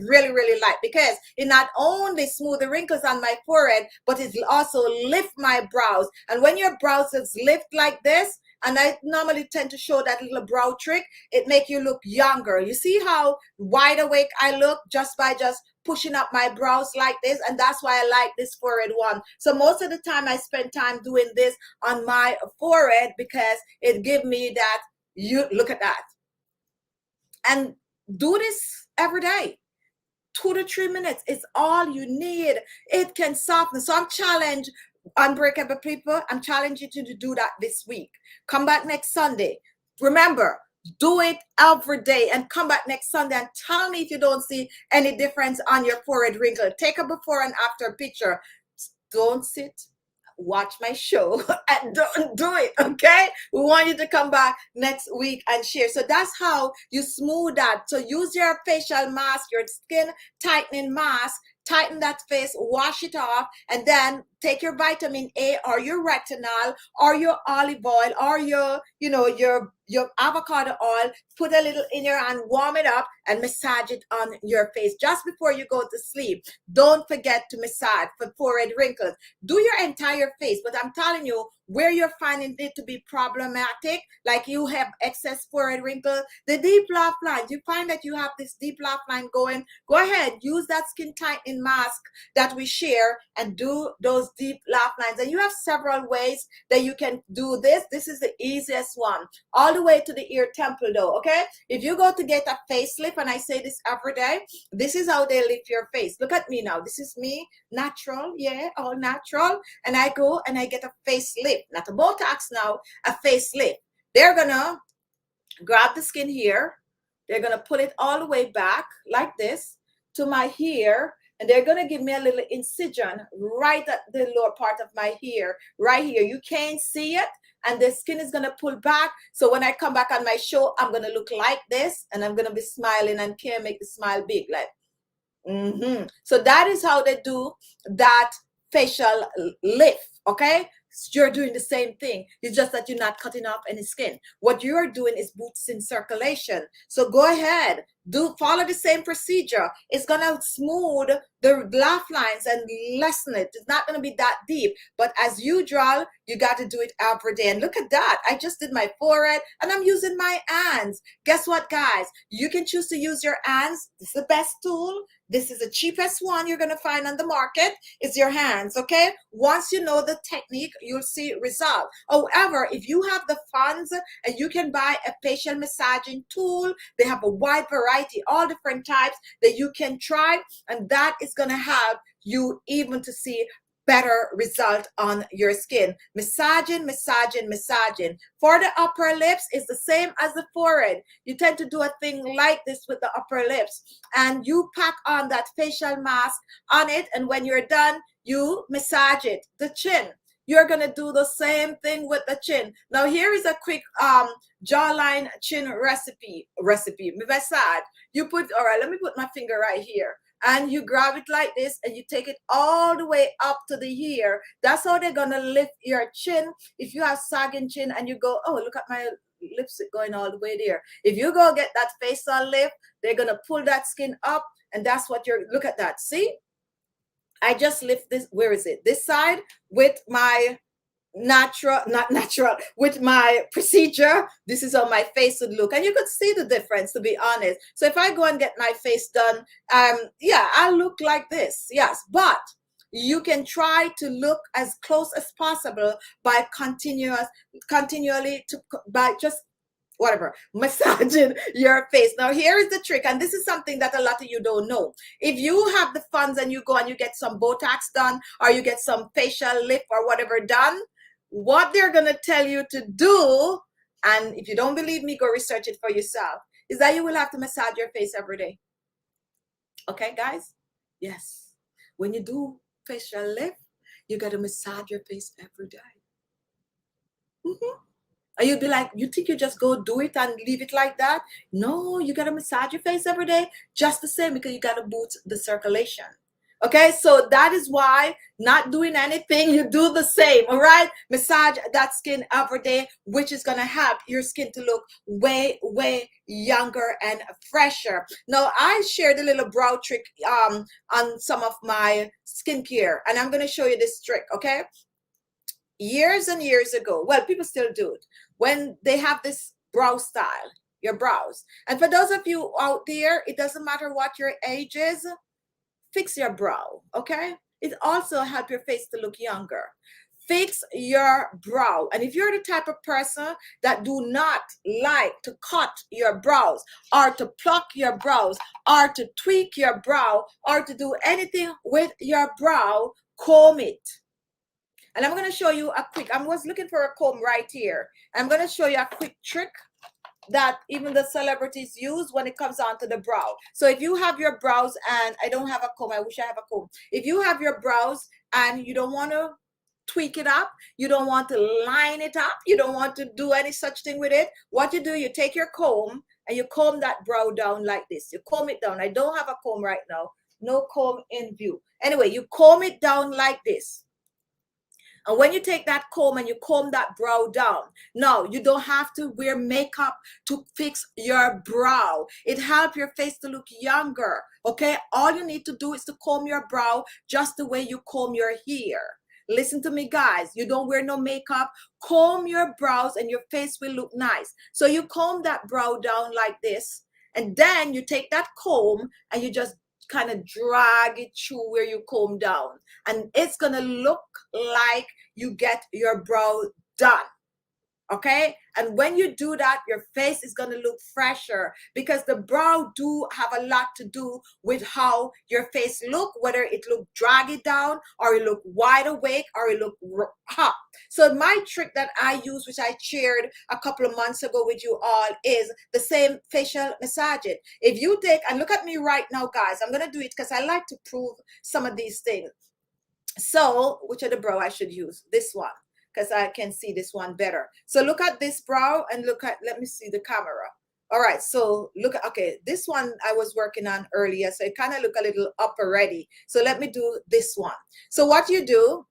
really, really like, because it not only smooth the wrinkles on my forehead, but it also lift my brows. And when your brows is lift like this, and I normally tend to show that little brow trick, it make you look younger. You see how wide awake I look just by just pushing up my brows like this? And that's why I like this forehead one. So most of the time I spend time doing this on my forehead, because it gives me that, you look at that. And do this every day. 2 to 3 minutes is all you need. It can soften. So I'm challenged, Unbreakable people, I'm challenging you to do that this week. Come back next Sunday. Remember, do it every day, and come back next Sunday and tell me if you don't see any difference on your forehead wrinkle. Take a before and after picture. Don't sit, watch my show, and don't do it, okay? We want you to come back next week and share. So that's how you smooth that. So use your facial mask, your skin tightening mask, tighten that face, wash it off, and then take your vitamin A or your retinol or your olive oil or your avocado oil, put a little in your hand, warm it up, and massage it on your face just before you go to sleep. Don't forget to massage for forehead wrinkles. Do your entire face, but I'm telling you, where you're finding it to be problematic, like you have excess forehead wrinkles, the deep laugh lines, you find that you have this deep laugh line going, go ahead, use that skin tightening mask that we share and do those deep laugh lines. And you have several ways that you can do this. This is the easiest one, all the way to the ear temple though, okay? If you go to get a facelift, and I say this every day, this is how they lift your face. Look at me now. This is me, natural, yeah, all natural. And I go and I get a facelift, not a Botox now, a facelift. They're gonna grab the skin here. They're gonna pull it all the way back like this to my hair, and they're gonna give me a little incision right at the lower part of my hair, right here. You can't see it, and the skin is gonna pull back. So when I come back on my show, I'm gonna look like this, and I'm gonna be smiling and can't make the smile big, like. So that is how they do that facial lift. Okay, you're doing the same thing. It's just that you're not cutting off any skin. What you're doing is boosting circulation. So go ahead, follow the same procedure. It's gonna smooth the laugh lines and lessen it. It's not gonna be that deep, but as usual, you got to do it every day. And look at that, I just did my forehead and I'm using my hands. Guess what, guys? You can choose to use your hands. This is the best tool. This is the cheapest one you're going to find on the market. It's your hands, okay? Once you know the technique, you'll see result. However, if you have the funds and you can buy a facial massaging tool, they have a wide variety, all different types that you can try, and that is going to help you even to see better result on your skin. Massaging, massaging, massaging. For the upper lips, it's the same as the forehead. You tend to do a thing like this with the upper lips, and you pack on that facial mask on it, and when you're done, you massage it. The chin, you're gonna do the same thing with the chin. Now here is a quick jawline chin recipe. Massage. You put, all right, let me put my finger right here. And you grab it like this and you take it all the way up to the ear. That's how they're gonna lift your chin. If you have sagging chin and you go, oh, look at my lipstick going all the way there. If you go get that facial lift, they're gonna pull that skin up, and that's what you're, look at that. See, I just lift this, where is it? This side with my with my procedure. This is how my face would look, and you could see the difference, to be honest. So if I go and get my face done, yeah, I look like this, yes. But you can try to look as close as possible by continually by just whatever, massaging your face. Now here is the trick, and this is something that a lot of you don't know. If you have the funds and you go and you get some Botox done, or you get some facial lift or whatever done, what they're going to tell you to do, and if you don't believe me, go research it for yourself, is that you will have to massage your face every day. Okay, guys? Yes. When you do facial lift, you got to massage your face every day. And you'd be like, you think you just go do it and leave it like that? No, you got to massage your face every day just the same, because you got to boost the circulation. Okay, so that is why not doing anything, you do the same. All right, massage that skin every day, which is going to help your skin to look way, way younger and fresher. Now, I shared a little brow trick on some of my skincare, and I'm going to show you this trick. Okay, years and years ago, well, people still do it when they have this brow style, your brows. And for those of you out there, it doesn't matter what your age is, fix your brow. Okay, it also helps your face to look younger. Fix your brow. And if you're the type of person that do not like to cut your brows, or to pluck your brows, or to tweak your brow, or to do anything with your brow, comb it. And I'm going to show you a quick, I was looking for a comb right here. I'm going to show you a quick trick that even the celebrities use when it comes on to the brow. So if you have your brows, and I don't have a comb, I wish I have a comb. If you have your brows and you don't want to tweak it up, you don't want to line it up, you don't want to do any such thing with it, what you do, you take your comb and you comb that brow down like this. You comb it down. I don't have a comb right now. No comb in view. Anyway, you comb it down like this. And when you take that comb and you comb that brow down, now you don't have to wear makeup to fix your brow. It helps your face to look younger. Okay, all you need to do is to comb your brow just the way you comb your hair. Listen to me, guys. You don't wear no makeup. Comb your brows and your face will look nice. So you comb that brow down like this, and then you take that comb and you just kind of drag it through where you comb down, and it's gonna look like you get your brow done. Okay, and when you do that, your face is going to look fresher, because the brow do have a lot to do with how your face look, whether it look draggy down, or it look wide awake, or it look hot. So my trick that I use, which I shared a couple of months ago with you all, is the same facial massaging. If you take, and look at me right now, guys, I'm going to do it because I like to prove some of these things. So which of the brow I should use? This one, because I can see this one better. So look at this brow and look at, let me see the camera. All right, so look at, okay, this one I was working on earlier, so it kind of look a little up already. So let me do this one. So what you do,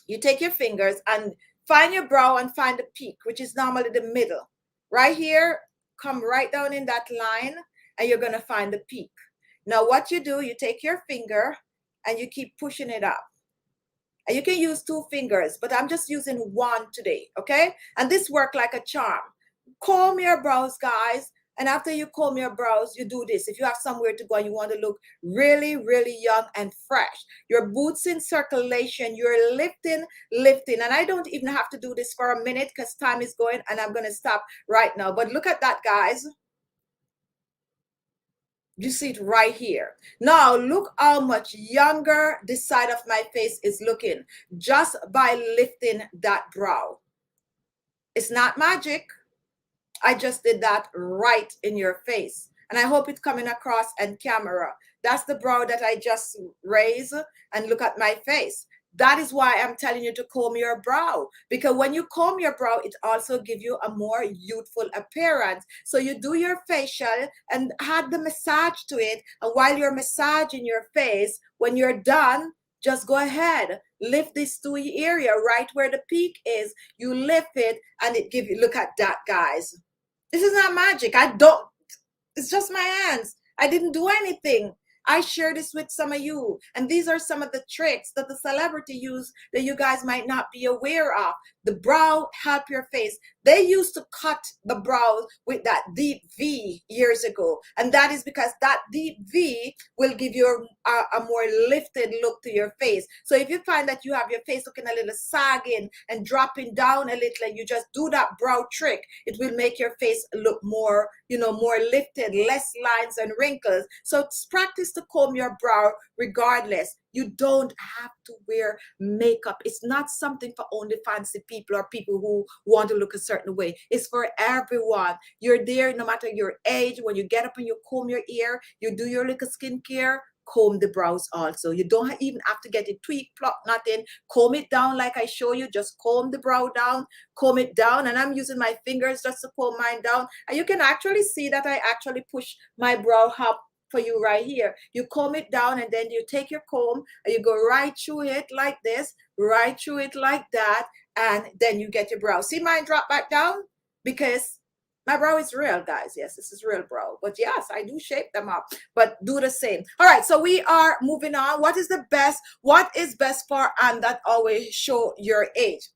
you take your fingers and find your brow and find the peak, which is normally the middle. Right here, come right down in that line, and you're gonna find the peak. Now what you do, you take your finger and you keep pushing it up. And you can use 2 fingers, but I'm just using 1 today, okay? And this works like a charm. Comb your brows, guys. And after you comb your brows, you do this. If you have somewhere to go and you want to look really, really young and fresh, your boots in circulation, you're lifting. And I don't even have to do this for a minute because time is going, and I'm going to stop right now. But look at that, guys. You see it right here. Now look how much younger this side of my face is looking just by lifting that brow. It's not magic. I just did that right in your face. And I hope it's coming across on camera. That's the brow that I just raised, and look at my face. That is why I'm telling you to comb your brow, because when you comb your brow, it also gives you a more youthful appearance. So you do your facial and add the massage to it. And while you're massaging your face, when you're done, just go ahead, lift this dewy area right where the peak is. You lift it and it gives you, look at that, guys. This is not magic. It's just my hands. I didn't do anything. I share this with some of you. And these are some of the tricks that the celebrity use that you guys might not be aware of. The brow help your face. They used to cut the brows with that deep V years ago. And that is because that deep V will give you a more lifted look to your face. So if you find that you have your face looking a little sagging and dropping down a little, and you just do that brow trick, it will make your face look more, more lifted, less lines and wrinkles. So practice to comb your brow regardless. You don't have to wear makeup. It's not something for only fancy people or people who want to look a certain way. It's for everyone. You're there no matter your age. When you get up and you comb your ear, you do your little skincare, comb the brows also. You don't even have to get it tweaked, pluck, nothing. Comb it down like I show you. Just comb the brow down, comb it down. And I'm using my fingers just to comb mine down. And you can actually see that I actually push my brow up for you right here. You comb it down, and then you take your comb and you go right through it like this, right through it like that, and then you get your brow. See mine drop back down? Because my brow is real, guys. Yes, this is real brow. But yes, I do shape them up, but do the same. All right, so we are moving on. What is best for and that always show your age?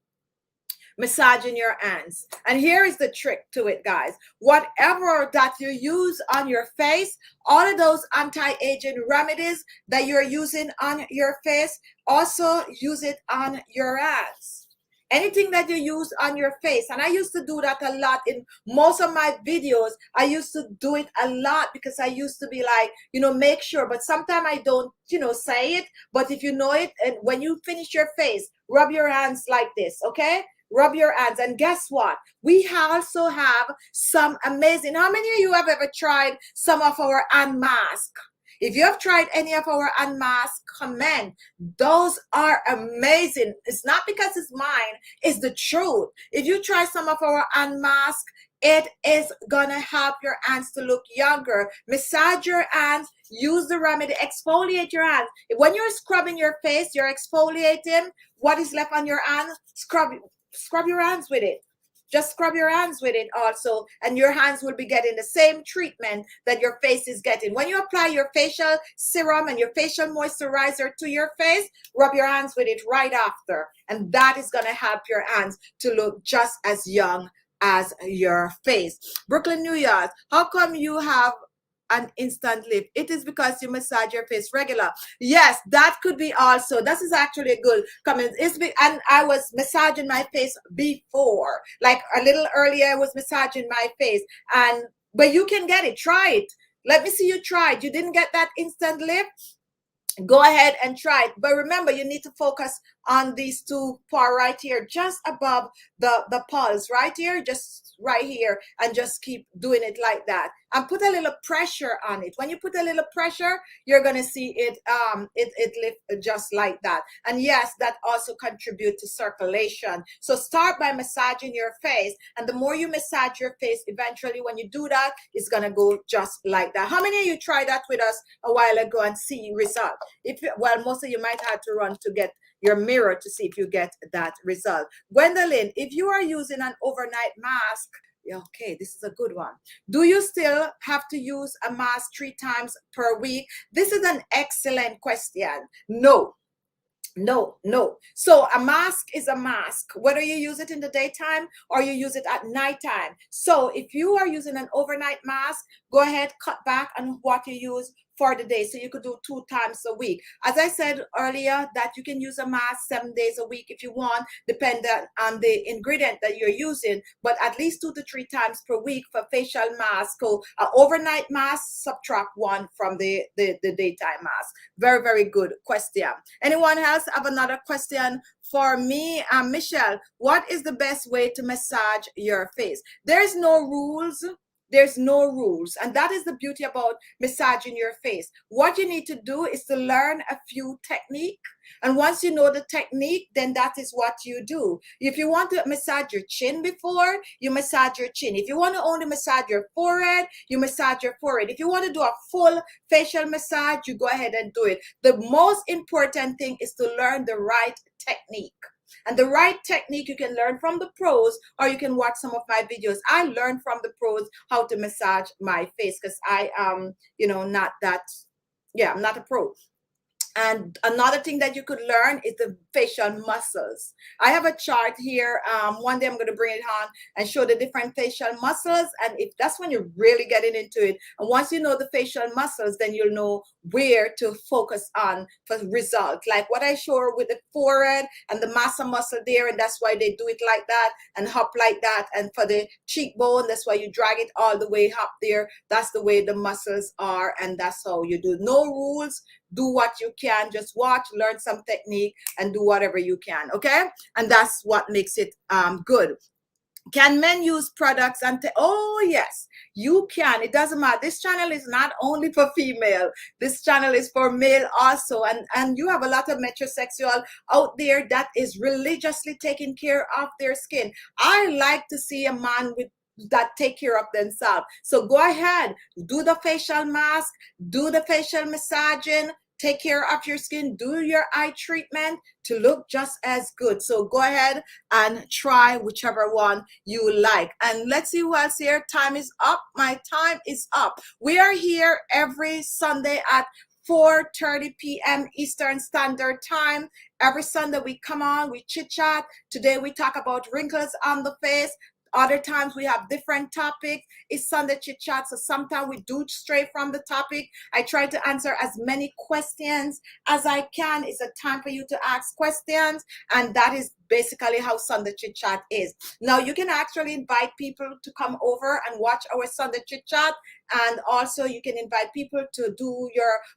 Massaging your hands. And here is the trick to it, guys. Whatever that you use on your face, all of those anti-aging remedies that you're using on your face, also use it on your hands. Anything that you use on your face. And I used to do that a lot in most of my videos. I used to do it a lot because I used to be like, make sure. But sometimes I don't, say it. But if you know it, and when you finish your face, rub your hands like this, okay? Rub your hands. And guess what? We also have some amazing, how many of you have ever tried some of our unmask? If you have tried any of our unmasked, comment. Those are amazing. It's not because it's mine, it's the truth. If you try some of our unmasked, it is gonna help your hands to look younger. Massage your hands, use the remedy, exfoliate your hands. When you're scrubbing your face, you're exfoliating. What is left on your hands? Scrub your hands with it. Just scrub your hands with it also, and your hands will be getting the same treatment that your face is getting. When you apply your facial serum and your facial moisturizer to your face, rub your hands with it right after, and that is going to help your hands to look just as young as your face. Brooklyn, New York, how come you have an instant lift. It is because you massage your face regular. Yes, that could be also. This is actually a good comment. And I was massaging my face before, like a little earlier. I was massaging my face, but you can get it. Try it. Let me see you try it. You didn't get that instant lift? Go ahead and try it. But remember, you need to focus on these two parts right here, just above the pulse, right here, just right here, and just keep doing it like that. And put a little pressure on it. When you put a little pressure, you're gonna see it it lift just like that. And yes, that also contributes to circulation. So start by massaging your face, and the more you massage your face, eventually when you do that, it's gonna go just like that. How many of you tried that with us a while ago and see result? Well, most of you might have to run to get your mirror to see if you get that result. Gwendolyn, if you are using an overnight mask, okay, this is a good one. Do you still have to use a mask 3 times per week? This is an excellent question. No. So a mask is a mask, whether you use it in the daytime or you use it at nighttime. So if you are using an overnight mask, go ahead, cut back on what you use for the day. So you could do 2 times a week. As I said earlier, that you can use a mask 7 days a week if you want, depending on the ingredient that you're using, but at least 2 to 3 times per week for facial mask. So an overnight mask, subtract 1 from the daytime mask. Very, very good question. Anyone else have another question for me? Michelle, what is the best way to massage your face? There's no rules. There's no rules. And that is the beauty about massaging your face. What you need to do is to learn a few techniques. And once you know the technique, then that is what you do. If you want to massage your chin before, you massage your chin. If you want to only massage your forehead, you massage your forehead. If you want to do a full facial massage, you go ahead and do it. The most important thing is to learn the right technique. And the right technique you can learn from the pros, or you can watch some of my videos. I learned from the pros how to massage my face because I am, not that, I'm not a pro. And another thing that you could learn is the facial muscles. I have a chart here. One day I'm going to bring it on and show the different facial muscles. And if that's when you're really getting into it. And once you know the facial muscles, then you'll know where to focus on for results. Like what I show with the forehead and the massa muscle there. And that's why they do it like that and hop like that. And for the cheekbone, that's why you drag it all the way up there. That's the way the muscles are. And that's how you do. No rules. Do what you can, just watch, learn some technique, and do whatever you can, okay? And that's what makes it good. Can men use products? Oh, yes, you can. It doesn't matter. This channel is not only for female. This channel is for male also. And you have a lot of metrosexual out there that is religiously taking care of their skin. I like to see a man that take care of themselves. So go ahead, do the facial mask, do the facial massaging, take care of your skin, do your eye treatment to look just as good. So go ahead and try whichever one you like. And let's see who else here. Time is up. My time is up. We are here every Sunday at 4:30 p.m. Eastern Standard Time. Every Sunday we come on, we chit chat. Today we talk about wrinkles on the face. Other times we have different topics. It's Sunday chit chat, so sometimes we do stray from the topic. I try to answer as many questions as I can. It's a time for you to ask questions, and that is basically how Sunday chit chat is. Now you can actually invite people to come over and watch our Sunday chit chat, and also you can invite people to do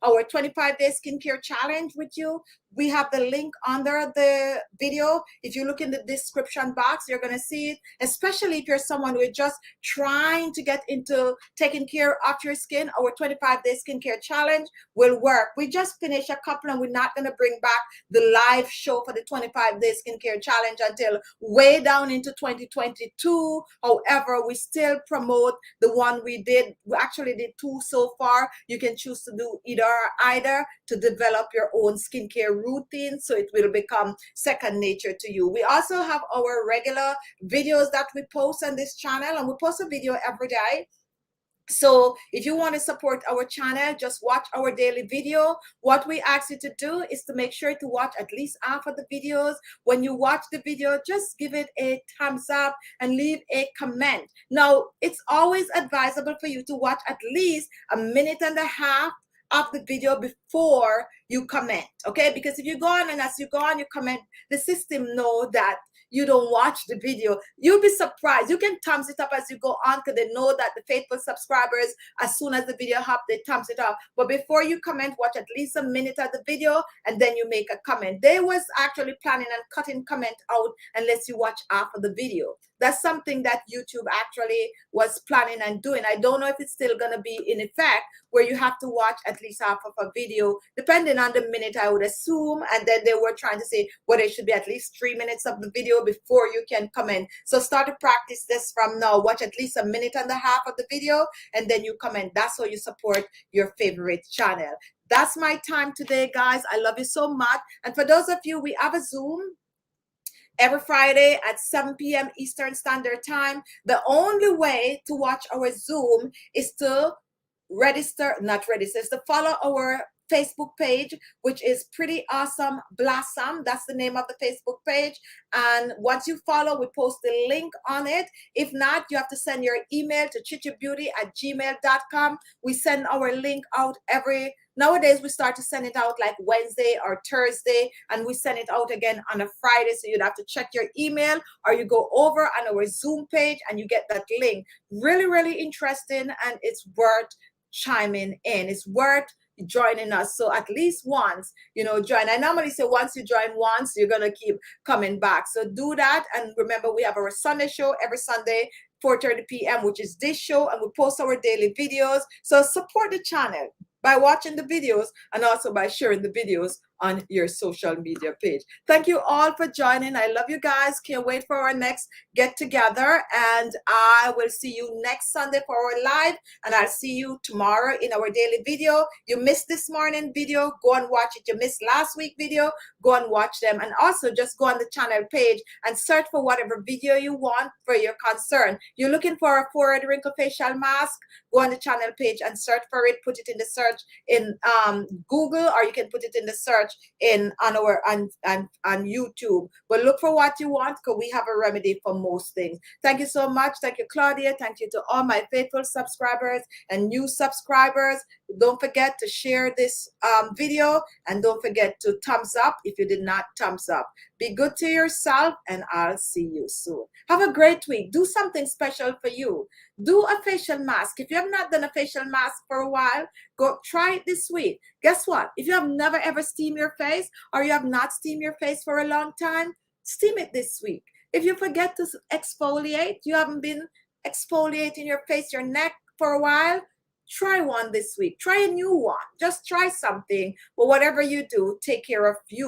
our 25-day skincare challenge with you. We have the link under the video. If you look in the description box, you're going to see it, especially if you're someone who is just trying to get into taking care of your skin. Our 25-day skincare challenge will work. We just finished a couple, and we're not going to bring back the live show for the 25-day skincare challenge until way down into 2022. However, we still promote the one we did. We actually did 2 so far. You can choose to do either to develop your own skincare routine, so it will become second nature to you. We also have our regular videos that we post on this channel, and we post a video every day. So if you want to support our channel, just watch our daily video. What we ask you to do is to make sure to watch at least half of the videos. When you watch the video, just give it a thumbs up and leave a comment. Now, it's always advisable for you to watch at least a minute and a half of the video before you comment, okay? Because if you go on and as you go on, you comment, the system know that you don't watch the video. You'll be surprised. You can thumbs it up as you go on because they know that the faithful subscribers, as soon as the video up, they thumbs it up. But before you comment, watch at least a minute of the video and then you make a comment. They was actually planning on cutting comment out unless you watch half of the video. That's something that YouTube actually was planning on doing. I don't know if it's still going to be in effect where you have to watch at least half of a video, depending on the minute, I would assume. And then they were trying to say, well, it should be at least 3 minutes of the video before you can comment. So start to practice this from now. Watch at least a minute and a half of the video and then you comment. That's how you support your favorite channel. That's my time today, guys. I love you so much. And for those of you, we have a Zoom every Friday at 7 p.m. Eastern Standard Time. The only way to watch our Zoom is to is to follow our Facebook page, which is Pretty Awesome Blossom. That's the name of the Facebook page. And once you follow, we post the link on it. If not, you have to send your email to khichibeauty@gmail.com. We send our link out nowadays we start to send it out like Wednesday or Thursday, and we send it out again on a Friday. So you'd have to check your email or you go over on our Zoom page and you get that link. Really, really interesting, and it's worth chiming in. It's worth joining us. So at least once, join. I normally say once you join once, you're going to keep coming back. So do that. And remember, we have our Sunday show every Sunday, 4:30 p.m., which is this show, and we post our daily videos. So support the channel by watching the videos and also by sharing the videos on your social media page. Thank you all for joining. I love you guys. Can't wait for our next get together, and I will see you next Sunday for our live, and I'll see you tomorrow in our daily video. You missed this morning video, go and watch it. You missed last week video, go and watch them. And also just go on the channel page and search for whatever video you want for your concern. You're looking for a forehead wrinkle facial mask, go on the channel page and search for it. Put it in the search in Google, or you can put it in the search on YouTube. But look for what you want, because we have a remedy for most things. Thank you so much. Thank you, Claudia. Thank you to all my faithful subscribers and new subscribers. Don't forget to share this video, and don't forget to thumbs up if you did not thumbs up. Be good to yourself, and I'll see you soon. Have a great week. Do something special for you. Do a facial mask. If you have not done a facial mask for a while, go try it this week. Guess what? If you have never ever steamed your face, or you have not steamed your face for a long time, steam it this week. If you forget to exfoliate, you haven't been exfoliating your face, your neck for a while, try one this week. Try a new one. Just try something. But whatever you do, take care of you.